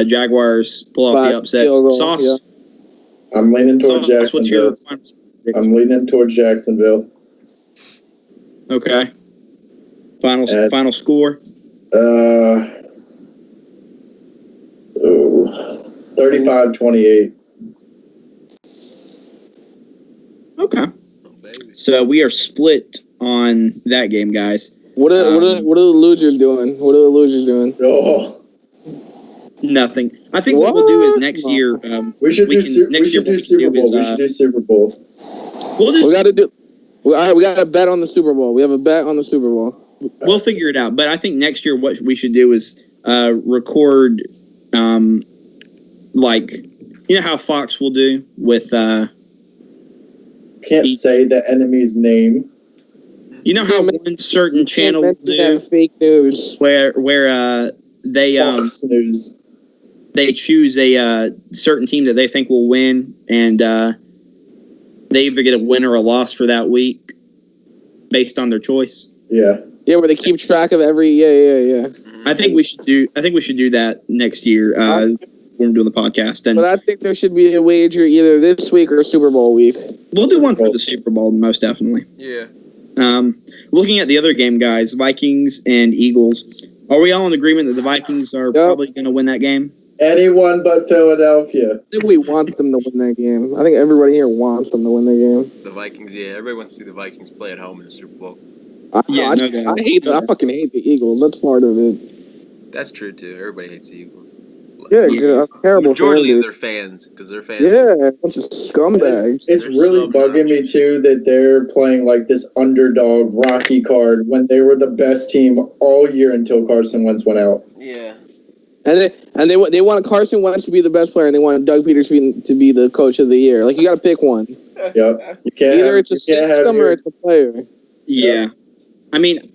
Jaguars pull off the upset? Sauce? Yeah. I'm leaning towards Sauce, what's your Jacksonville. I'm leaning towards Jacksonville. Okay. Final score? 35-28. Okay. So we are split on that game, guys. What are the losers doing? Oh. Nothing. I think what we'll do is next year. We should do Super Bowl. We got to do. We got to bet on the Super Bowl. We have a bet on the Super Bowl. We'll figure it out. But I think next year what we should do is record, how Fox will do with. Can't say the enemy's name. You know how one certain channel will do fake news where they Fox News. They choose a certain team that they think will win, and they either get a win or a loss for that week based on their choice. Yeah. Yeah, where they keep track of every. Yeah. I think we should do that next year when we're doing the podcast. And but I think there should be a wager either this week or Super Bowl week. We'll do one for the Super Bowl, most definitely. Yeah. Looking at the other game, guys, Vikings and Eagles. Are we all in agreement that the Vikings are probably going to win that game? Anyone but Philadelphia. I think we want them to win that game. I think everybody here wants them to win that game. The Vikings, yeah. Everybody wants to see the Vikings play at home in the Super Bowl. Yeah, I, no doubt. I fucking hate the Eagles. That's part of it. That's true too. Everybody hates the Eagles. Yeah, Yeah. I'm terrible. Majority fan of base. their fans, because their fans. Yeah, bunch of scumbags. It's They're really so bugging me obnoxious. too that they're playing like this underdog Rocky card when they were the best team all year until Carson Wentz went out. Yeah. And they want Carson Wentz to be the best player, and they want Doug Peterson to be the coach of the year. Like, you got to pick one. Yep. You can't Either have, it's a you can't have system your- or it's a player. Yeah. I mean,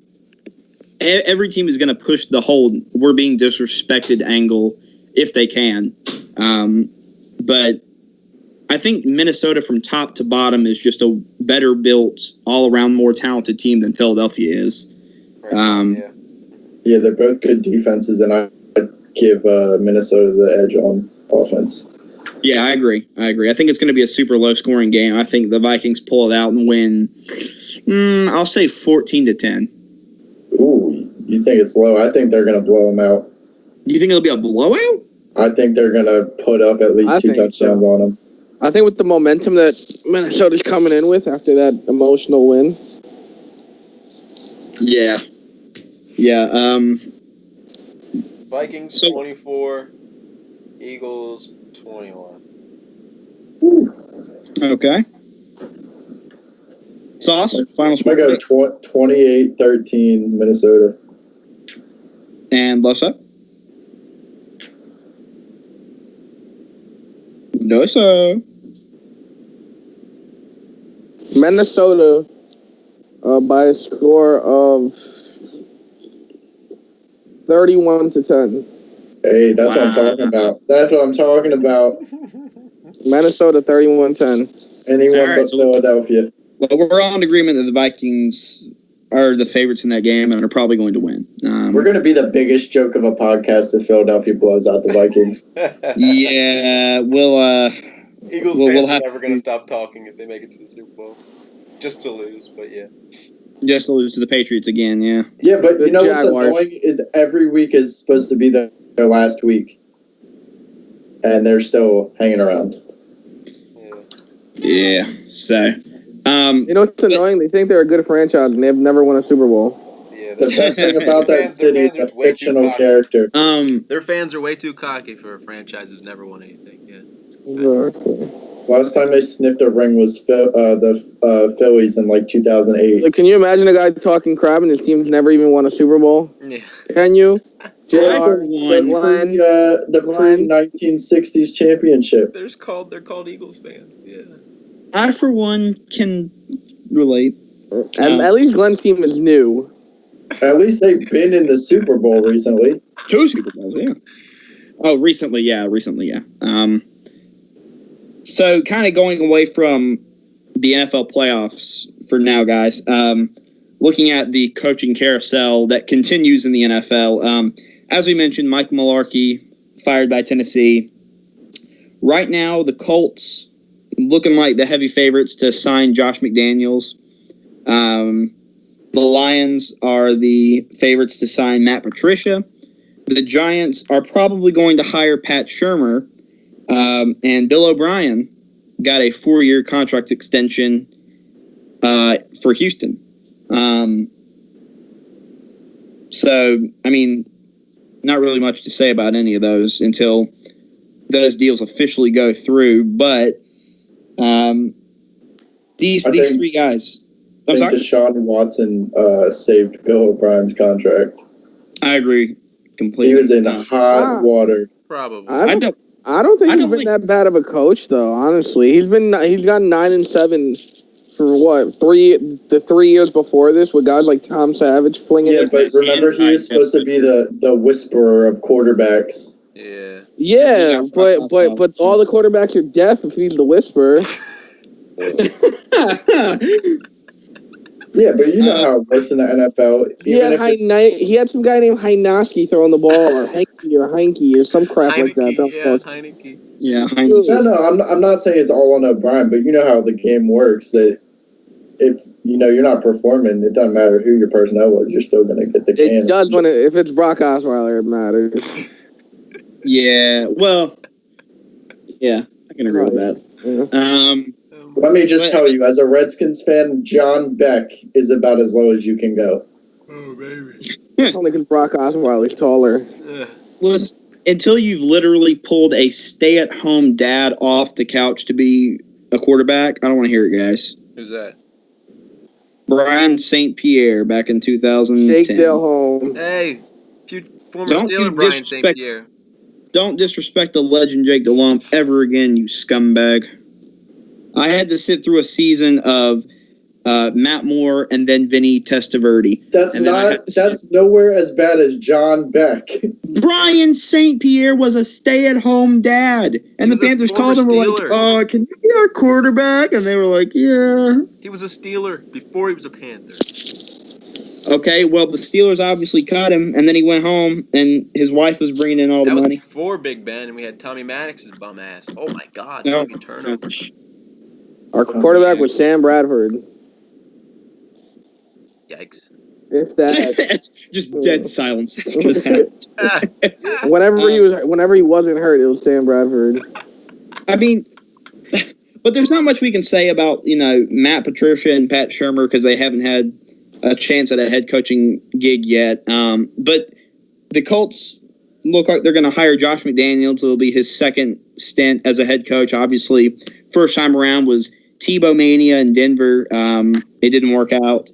every team is going to push the whole "we're being disrespected" angle if they can. But I think Minnesota from top to bottom is just a better built, all around more talented team than Philadelphia is. Yeah. Yeah, they're both good defenses, and I'd give Minnesota the edge on offense. Yeah, I agree. I think it's going to be a super low scoring game. I think the Vikings pull it out and win. I'll say 14-10. Ooh, you think it's low? I think they're going to blow them out. You think it'll be a blowout? I think they're going to put up at least 2 touchdowns on them. I think with the momentum that Minnesota's coming in with after that emotional win. Yeah. Yeah. Vikings So- 24, Eagles 21. Okay. Sauce, final I score. go 28-13 Minnesota. And Loso? Loso. Minnesota by a score of 31-10. Hey, that's what I'm talking about. That's what I'm talking about. Minnesota 31-10. Anyone All right, but so- Philadelphia. Well, we're all in agreement that the Vikings are the favorites in that game and are probably going to win. We're going to be the biggest joke of a podcast if Philadelphia blows out the Vikings. Yeah, we'll Eagles Well, fans we'll are have never to- going to stop talking if they make it to the Super Bowl. Just to lose, but yeah. just lose to the Patriots again, yeah. Yeah, but The you know Jaguars. what's annoying is every week is supposed to be their last week. And they're still hanging around. Yeah. Yeah. So You know what's annoying? They think they're a good franchise and they've never won a Super Bowl. Yeah, The best thing about Their that fans- city their is fans a are way too fictional cocky. character. Their fans are way too cocky for a franchise that's never won anything. Yeah. Exactly. Last time they sniffed a ring was the Phillies in like 2008. Like, can you imagine a guy talking crap and his team's never even won a Super Bowl? Yeah. Can you? JR, one. Glenn, The Glenn. pre-1960s championship. They're called Eagles fans. Yeah. I for one can relate. and at least Glenn's team is new. At least they've been in the Super Bowl recently. 2 Super Bowls, yeah. Oh, recently, yeah. So kind of going away from the NFL playoffs for now, guys. Looking at the coaching carousel that continues in the NFL. As we mentioned, Mike Mularkey fired by Tennessee. Right now, the Colts looking like the heavy favorites to sign Josh McDaniels. The Lions are the favorites to sign Matt Patricia. The Giants are probably going to hire Pat Shurmur. And Bill O'Brien got a 4-year contract extension for Houston. So, I mean, not really much to say about any of those until those deals officially go through. But these think- 3 guys. I I'm think sorry? Deshaun Watson saved Bill O'Brien's contract. I agree completely. He was in hot water. Probably. I don't think I he's don't been think- that bad of a coach, though. Honestly, he's gone 9-7 for what 3 years before this with guys like Tom Savage flinging. Yeah, his- but remember he was supposed to be the whisperer of quarterbacks. Yeah. yeah, but all the quarterbacks are deaf if he's the whisperer. Yeah, but you know how it works in the NFL. He had some guy named Heinoski throwing the ball, or Heinke or some crap like that. Heineke. Yeah, No, I'm not saying it's all on O'Brien, but you know how the game works. That if you're not performing, it doesn't matter who your personnel is. You're still going to get the can. It does if it's Brock Osweiler, it matters. Yeah, well, yeah, I can agree with that. Yeah. Let me just tell you, as a Redskins fan, John Beck is about as low as you can go. Oh, baby. Only because Brock Osweiler's taller. Listen, until you've literally pulled a stay-at-home dad off the couch to be a quarterback, I don't want to hear it, guys. Who's that? Brian St. Pierre back in 2010. Shake Dale home. Hey, former Don't Steeler you Brian St. disrespect- Pierre. Don't disrespect the legend Jake DeLump ever again, you scumbag. I had to sit through a season of Matt Moore and then Vinny Testaverde. That's And then I had to that's nowhere as bad as John Beck. Brian St. Pierre was a stay-at-home dad, and He the was a Panthers former called him and were Steeler. like, "Can you be our quarterback?" And they were like, "Yeah." He was a Steeler before he was a Panther. Okay, well, the Steelers obviously cut him, and then he went home, and his wife was bringing in all That the was money. before Big Ben, and we had Tommy Maddox's bum ass. Oh my God, No. no turnovers. Our quarterback was Sam Bradford. Yikes. If that. Just dead silence after that. Whenever he wasn't hurt, it was Sam Bradford. I mean, but there's not much we can say about, Matt Patricia and Pat Shurmur because they haven't had a chance at a head coaching gig yet. But the Colts look like they're going to hire Josh McDaniels. It'll be his second stint as a head coach. Obviously, first time around was Tebow Mania in Denver. It didn't work out.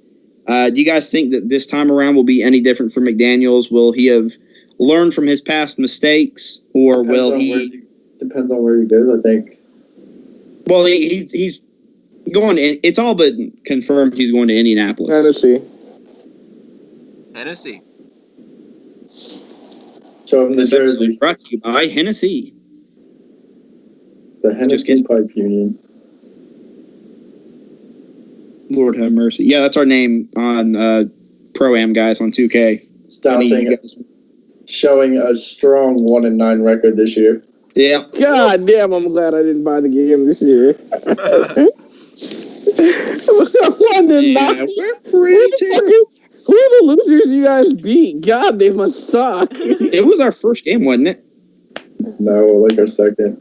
Do you guys think that this time around will be any different for McDaniels? Will he have learned from his past mistakes, or will he? Depends on where he goes, I think. Well, he's going. It's all but confirmed he's going to Indianapolis. Hennessy. Show him the This episode jersey. brought to you by Hennessy. The Just Hennessy kidding. Pipe Union. Lord have mercy. Yeah, that's our name on Pro-Am, guys, on 2K. Showing a strong 1-9 record this year. Yeah. God damn, I'm glad I didn't buy the game this year. 1-9. Who are the losers you guys beat? God, they must suck. It was our first game, wasn't it? No, like our second.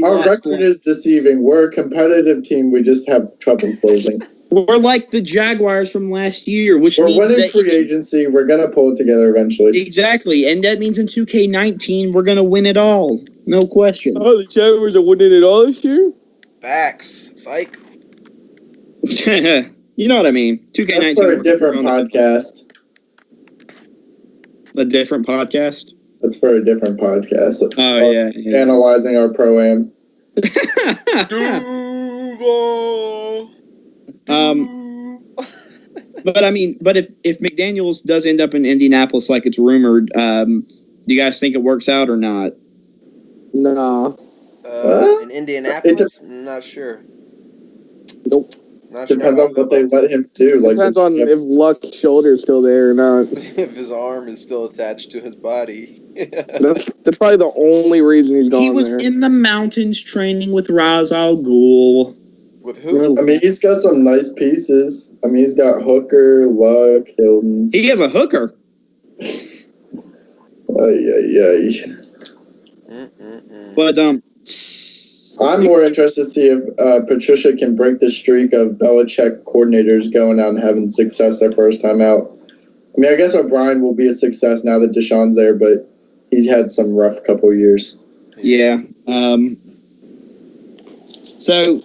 Our record is deceiving. We're a competitive team. We just have trouble closing. We're like the Jaguars from last year, which We're means winning that free agency. We're going to pull it together eventually. Exactly, and that means in 2K19 we're going to win it all. No question. Oh, the Jaguars are winning it all this year? Facts. Psych. You know what I mean. 2K19. That's for a different podcast. A different podcast? That's for a different podcast. Oh, yeah. Analyzing our Pro-Am. But I mean, if McDaniels does end up in Indianapolis like it's rumored, do you guys think it works out or not? No. In Indianapolis? I'm not sure. Nope. Not sure. Depends on what they let him do. Depends on if Luck's shoulder is still there or not. If his arm is still attached to his body. That's probably the only reason he's gone He was there. in the mountains training with Ra's al Ghul. With who? I mean, he's got some nice pieces. I mean, he's got Hooker, Luck, Hilton. He has a hooker. Ay. But I'm more interested to see if Patricia can break the streak of Belichick coordinators going out and having success their first time out. I mean, I guess O'Brien will be a success now that Deshaun's there, but he's had some rough couple years. yeah. So,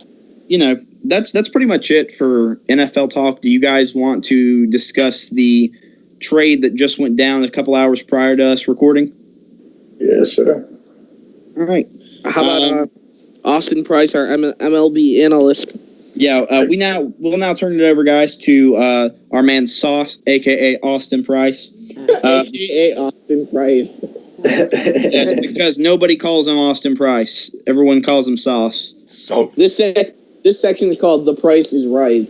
that's pretty much it for NFL talk. Do you guys want to discuss the trade that just went down a couple hours prior to us recording? Yeah, sure. All right. How about Austin Price, our MLB analyst? Yeah, we'll now turn it over, guys, to our man Sauce, aka Austin Price. AKA Austin Price. That's because nobody calls him Austin Price. Everyone calls him Sauce. So This section is called "The Price Is Right."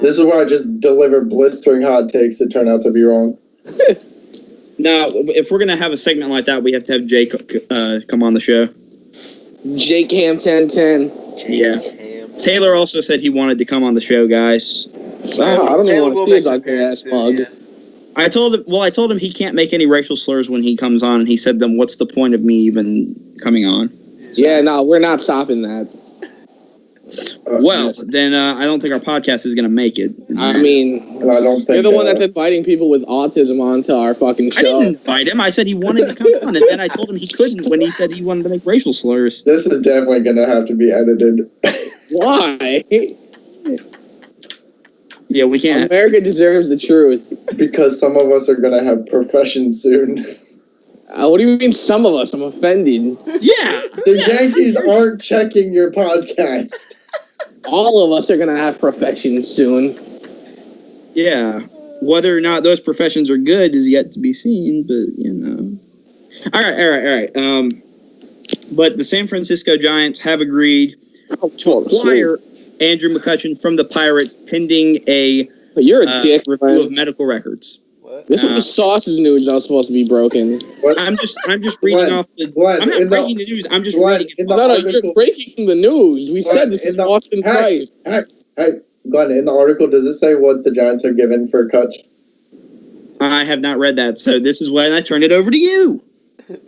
This is where I just deliver blistering hot takes that turn out to be wrong. Now, if we're gonna have a segment like that, we have to have Jake come on the show. Jake Ham 1010. Yeah. Taylor also said he wanted to come on the show, guys. I don't even want to see his ugly ass mug. I told him he can't make any racial slurs when he comes on, and he said, then what's the point of me even coming on? Yeah, no, we're not stopping that. Well, then I don't think our podcast is going to make it. I mean, And I don't think you're the one that's inviting people with autism onto our fucking show. I didn't invite him. I said he wanted to come on, and then I told him he couldn't when he said he wanted to make racial slurs. this is definitely going to have to be edited. Why? Yeah, we can't. America deserves the truth. Because some of us are going to have professions soon. What do you mean, some of us? I'm offended. Yeah. The Yankees aren't checking your podcast. All of us are going to have professions soon. Yeah. Whether or not those professions are good is yet to be seen, but, you know. All right. But the San Francisco Giants have agreed to acquire Andrew McCutchen from the Pirates pending a You're a dick, review Ryan. of medical records. What? This was sausage news that was supposed to be broken. What? I'm just reading off the. Glenn, I'm not in breaking the- the news. I'm just Glenn, reading in it. the No, article- you're breaking the news. We said this is Austin Price. Hey, Glenn, in the article, does it say what the Giants are given for Kutch? I have not read that, so this is when I turn it over to you.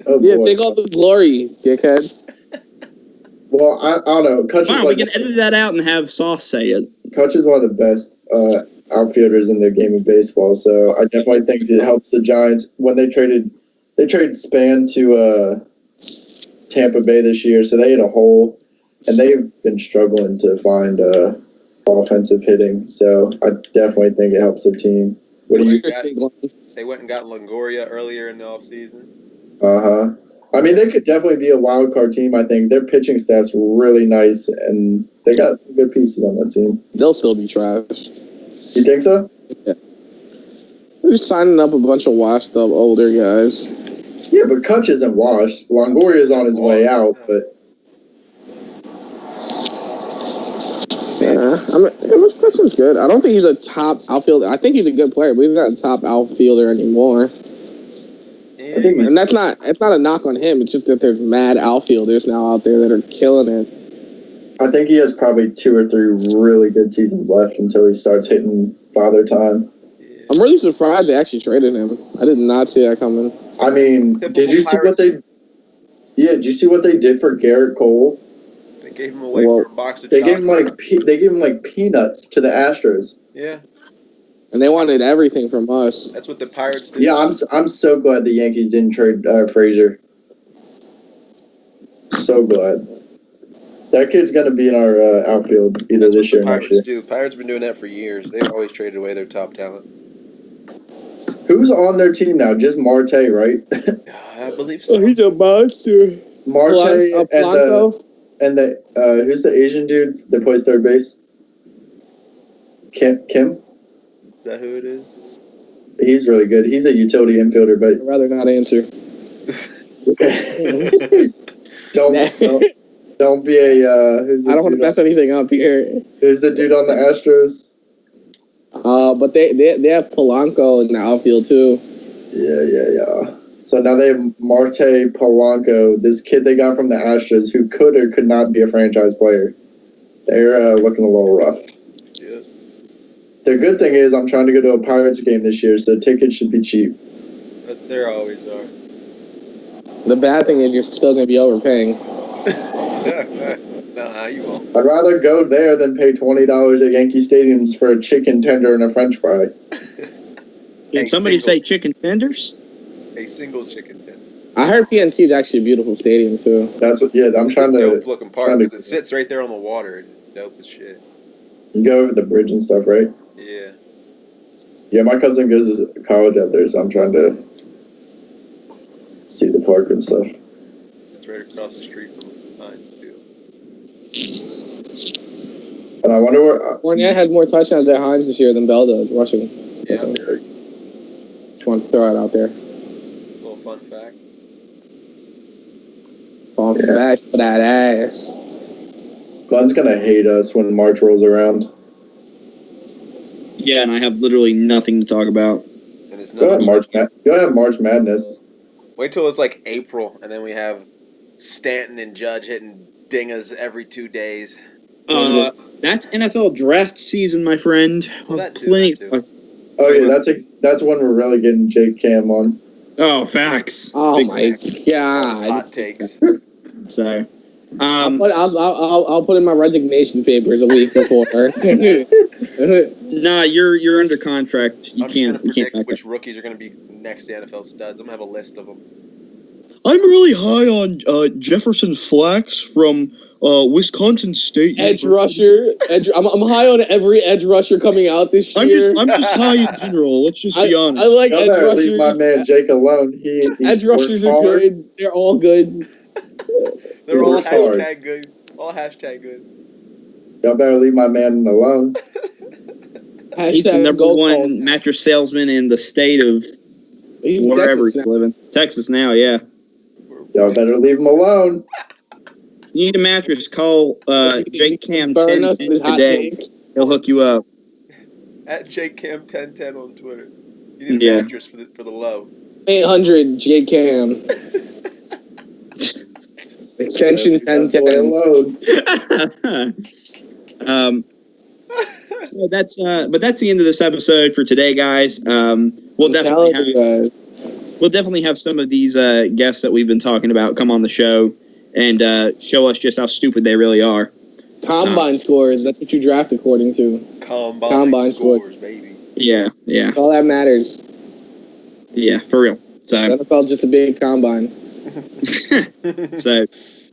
Oh, Yeah, boy. take all the glory, dickhead. Well, I don't know. Kutch Fine, is, we like, can edit that out and have Sauce say it. Kutch is one of the best outfielders in the game of baseball, so I definitely think it helps the Giants. When they traded Span to Tampa Bay this year, so they had a hole, and they've been struggling to find offensive hitting, so I definitely think it helps the team. What do you? They went and got Longoria earlier in the offseason. I mean, they could definitely be a wild card team. I think their pitching staff's really nice, and they got some good pieces on that team. They'll still be trash. You think so? They're just signing up a bunch of washed up older guys. Yeah, but Kutch isn't washed. Longoria's on his way out, but Yeah, I mean, this person's good. I don't think he's a top outfielder. I think he's a good player, but he's not a top outfielder anymore. I think And it's not a knock on him. It's just that there's mad outfielders now out there that are killing it. he has probably 2 or 3 really good seasons left until he starts hitting father time. I'm really surprised they actually traded him. I did not see that coming. I mean, did you see what they? Yeah, did you see what they did for Garrett Cole? They gave him away Well, for a box of They gave him chocolates. like peanuts to the Astros. Yeah, And they wanted everything from us. that's what the Pirates did. Yeah, I'm so glad the Yankees didn't trade Frazier. So glad. That kid's gonna be in our outfield either That's this what year the or next Pirates year. do. The Pirates have been doing that for years. They've always traded away their top talent. Who's on their team now? Just Marte, right? I believe so. he's a monster. Marte Blanco? and the who's the Asian dude that plays third base? Kim? Is that who it is? He's really good. He's a utility infielder, I'd rather not answer. but don't be a who's the I don't want to dude mess anything up here. who's the dude on the Astros? But they have Polanco in the outfield too. Yeah. So now they have Marte Polanco, this kid they got from the Astros who could or could not be a franchise player. They're looking a little rough. Yeah. The good thing is I'm trying to go to a Pirates game this year, so tickets should be cheap. But there always are. The bad thing is you're still going to be overpaying. Nah, you won't. I'd rather go there than pay $20 at Yankee Stadiums for a chicken tender and a French fry. Did somebody say chicken tenders? A single chicken tender. I heard PNC is actually a beautiful stadium too. That's what. Yeah, I'm trying to Dope looking park trying to- because it sits right there on the water. It's dope as shit. go over the bridge and stuff, right? Yeah. Yeah, my cousin goes to college out there, so I'm trying to see the park and stuff. It's right across the street from Heinz Field. And I wonder where. Fournette had more touchdowns at Heinz this year than Bell does rushing. Yeah. Just want to throw it out there. Little fun fact. Fun Yeah. fact for that ass. Glenn's gonna hate us when March rolls around. Yeah, and I have literally nothing to talk about. And it's Go not. ahead, March Madness. Wait till it's like April, and then we have Stanton and Judge hitting dingers every 2 days. That's NFL draft season, my friend. Well, that too, Plenty. that too. Oh yeah, that's when we're really getting Jake Cam on. Oh, facts. Oh Big my facts. All these god. hot takes. So, I'll put in my resignation papers a week before. Nah, you're under contract. You I'm can't just gonna back predict which up. rookies are going to be next to NFL studs. I'm going to have a list of them. I'm really high on Jefferson Flax from Wisconsin State. Edge University. rusher. I'm high on every edge rusher coming out this year. I'm just high in general. Let's just be honest. I like Y'all edge better leave my rushers. man Jake alone. He Edge works rushers are hard. good. They're all good. They're He all works hard. hashtag good. All hashtag good. Y'all better leave my man alone. He's the Hashtag number go one Colts. mattress salesman in the state of He's wherever Texas he's now. living. Texas now, yeah. Y'all better leave him alone. You need a mattress, call Jake Cam Burn us 1010 with hot today. takes. He'll hook you up. At JCam1010 on Twitter. You need a Yeah. mattress for the low. 800 J Cam. Extension Leave that boy 1010. alone. So that's the end of this episode for today, guys. We'll definitely have some of these guests that we've been talking about come on the show and show us just how stupid they really are. Combine scores. That's what you draft according to. Combine scores, baby. Yeah, That's all that matters. yeah, for real. So, NFL's just a big combine. so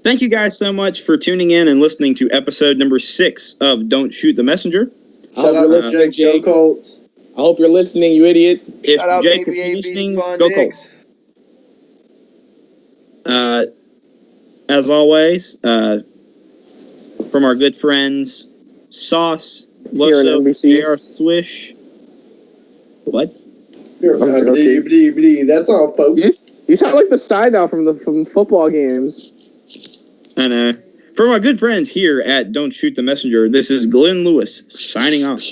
thank you guys so much for tuning in and listening to episode number 6 of Don't Shoot the Messenger. I hope Shout you're out to listening, Jake. Go Colts. I hope you're listening, you idiot. If Shout out Jake, baby if you're AB's listening, Von go Diggs. Colts. As always, from our good friends Sauce, Here at Loso, NBC. JR Swish. What? That's all, folks. You sound like the side out from football games. And from our good friends here at Don't Shoot the Messenger, this is Glenn Lewis signing off.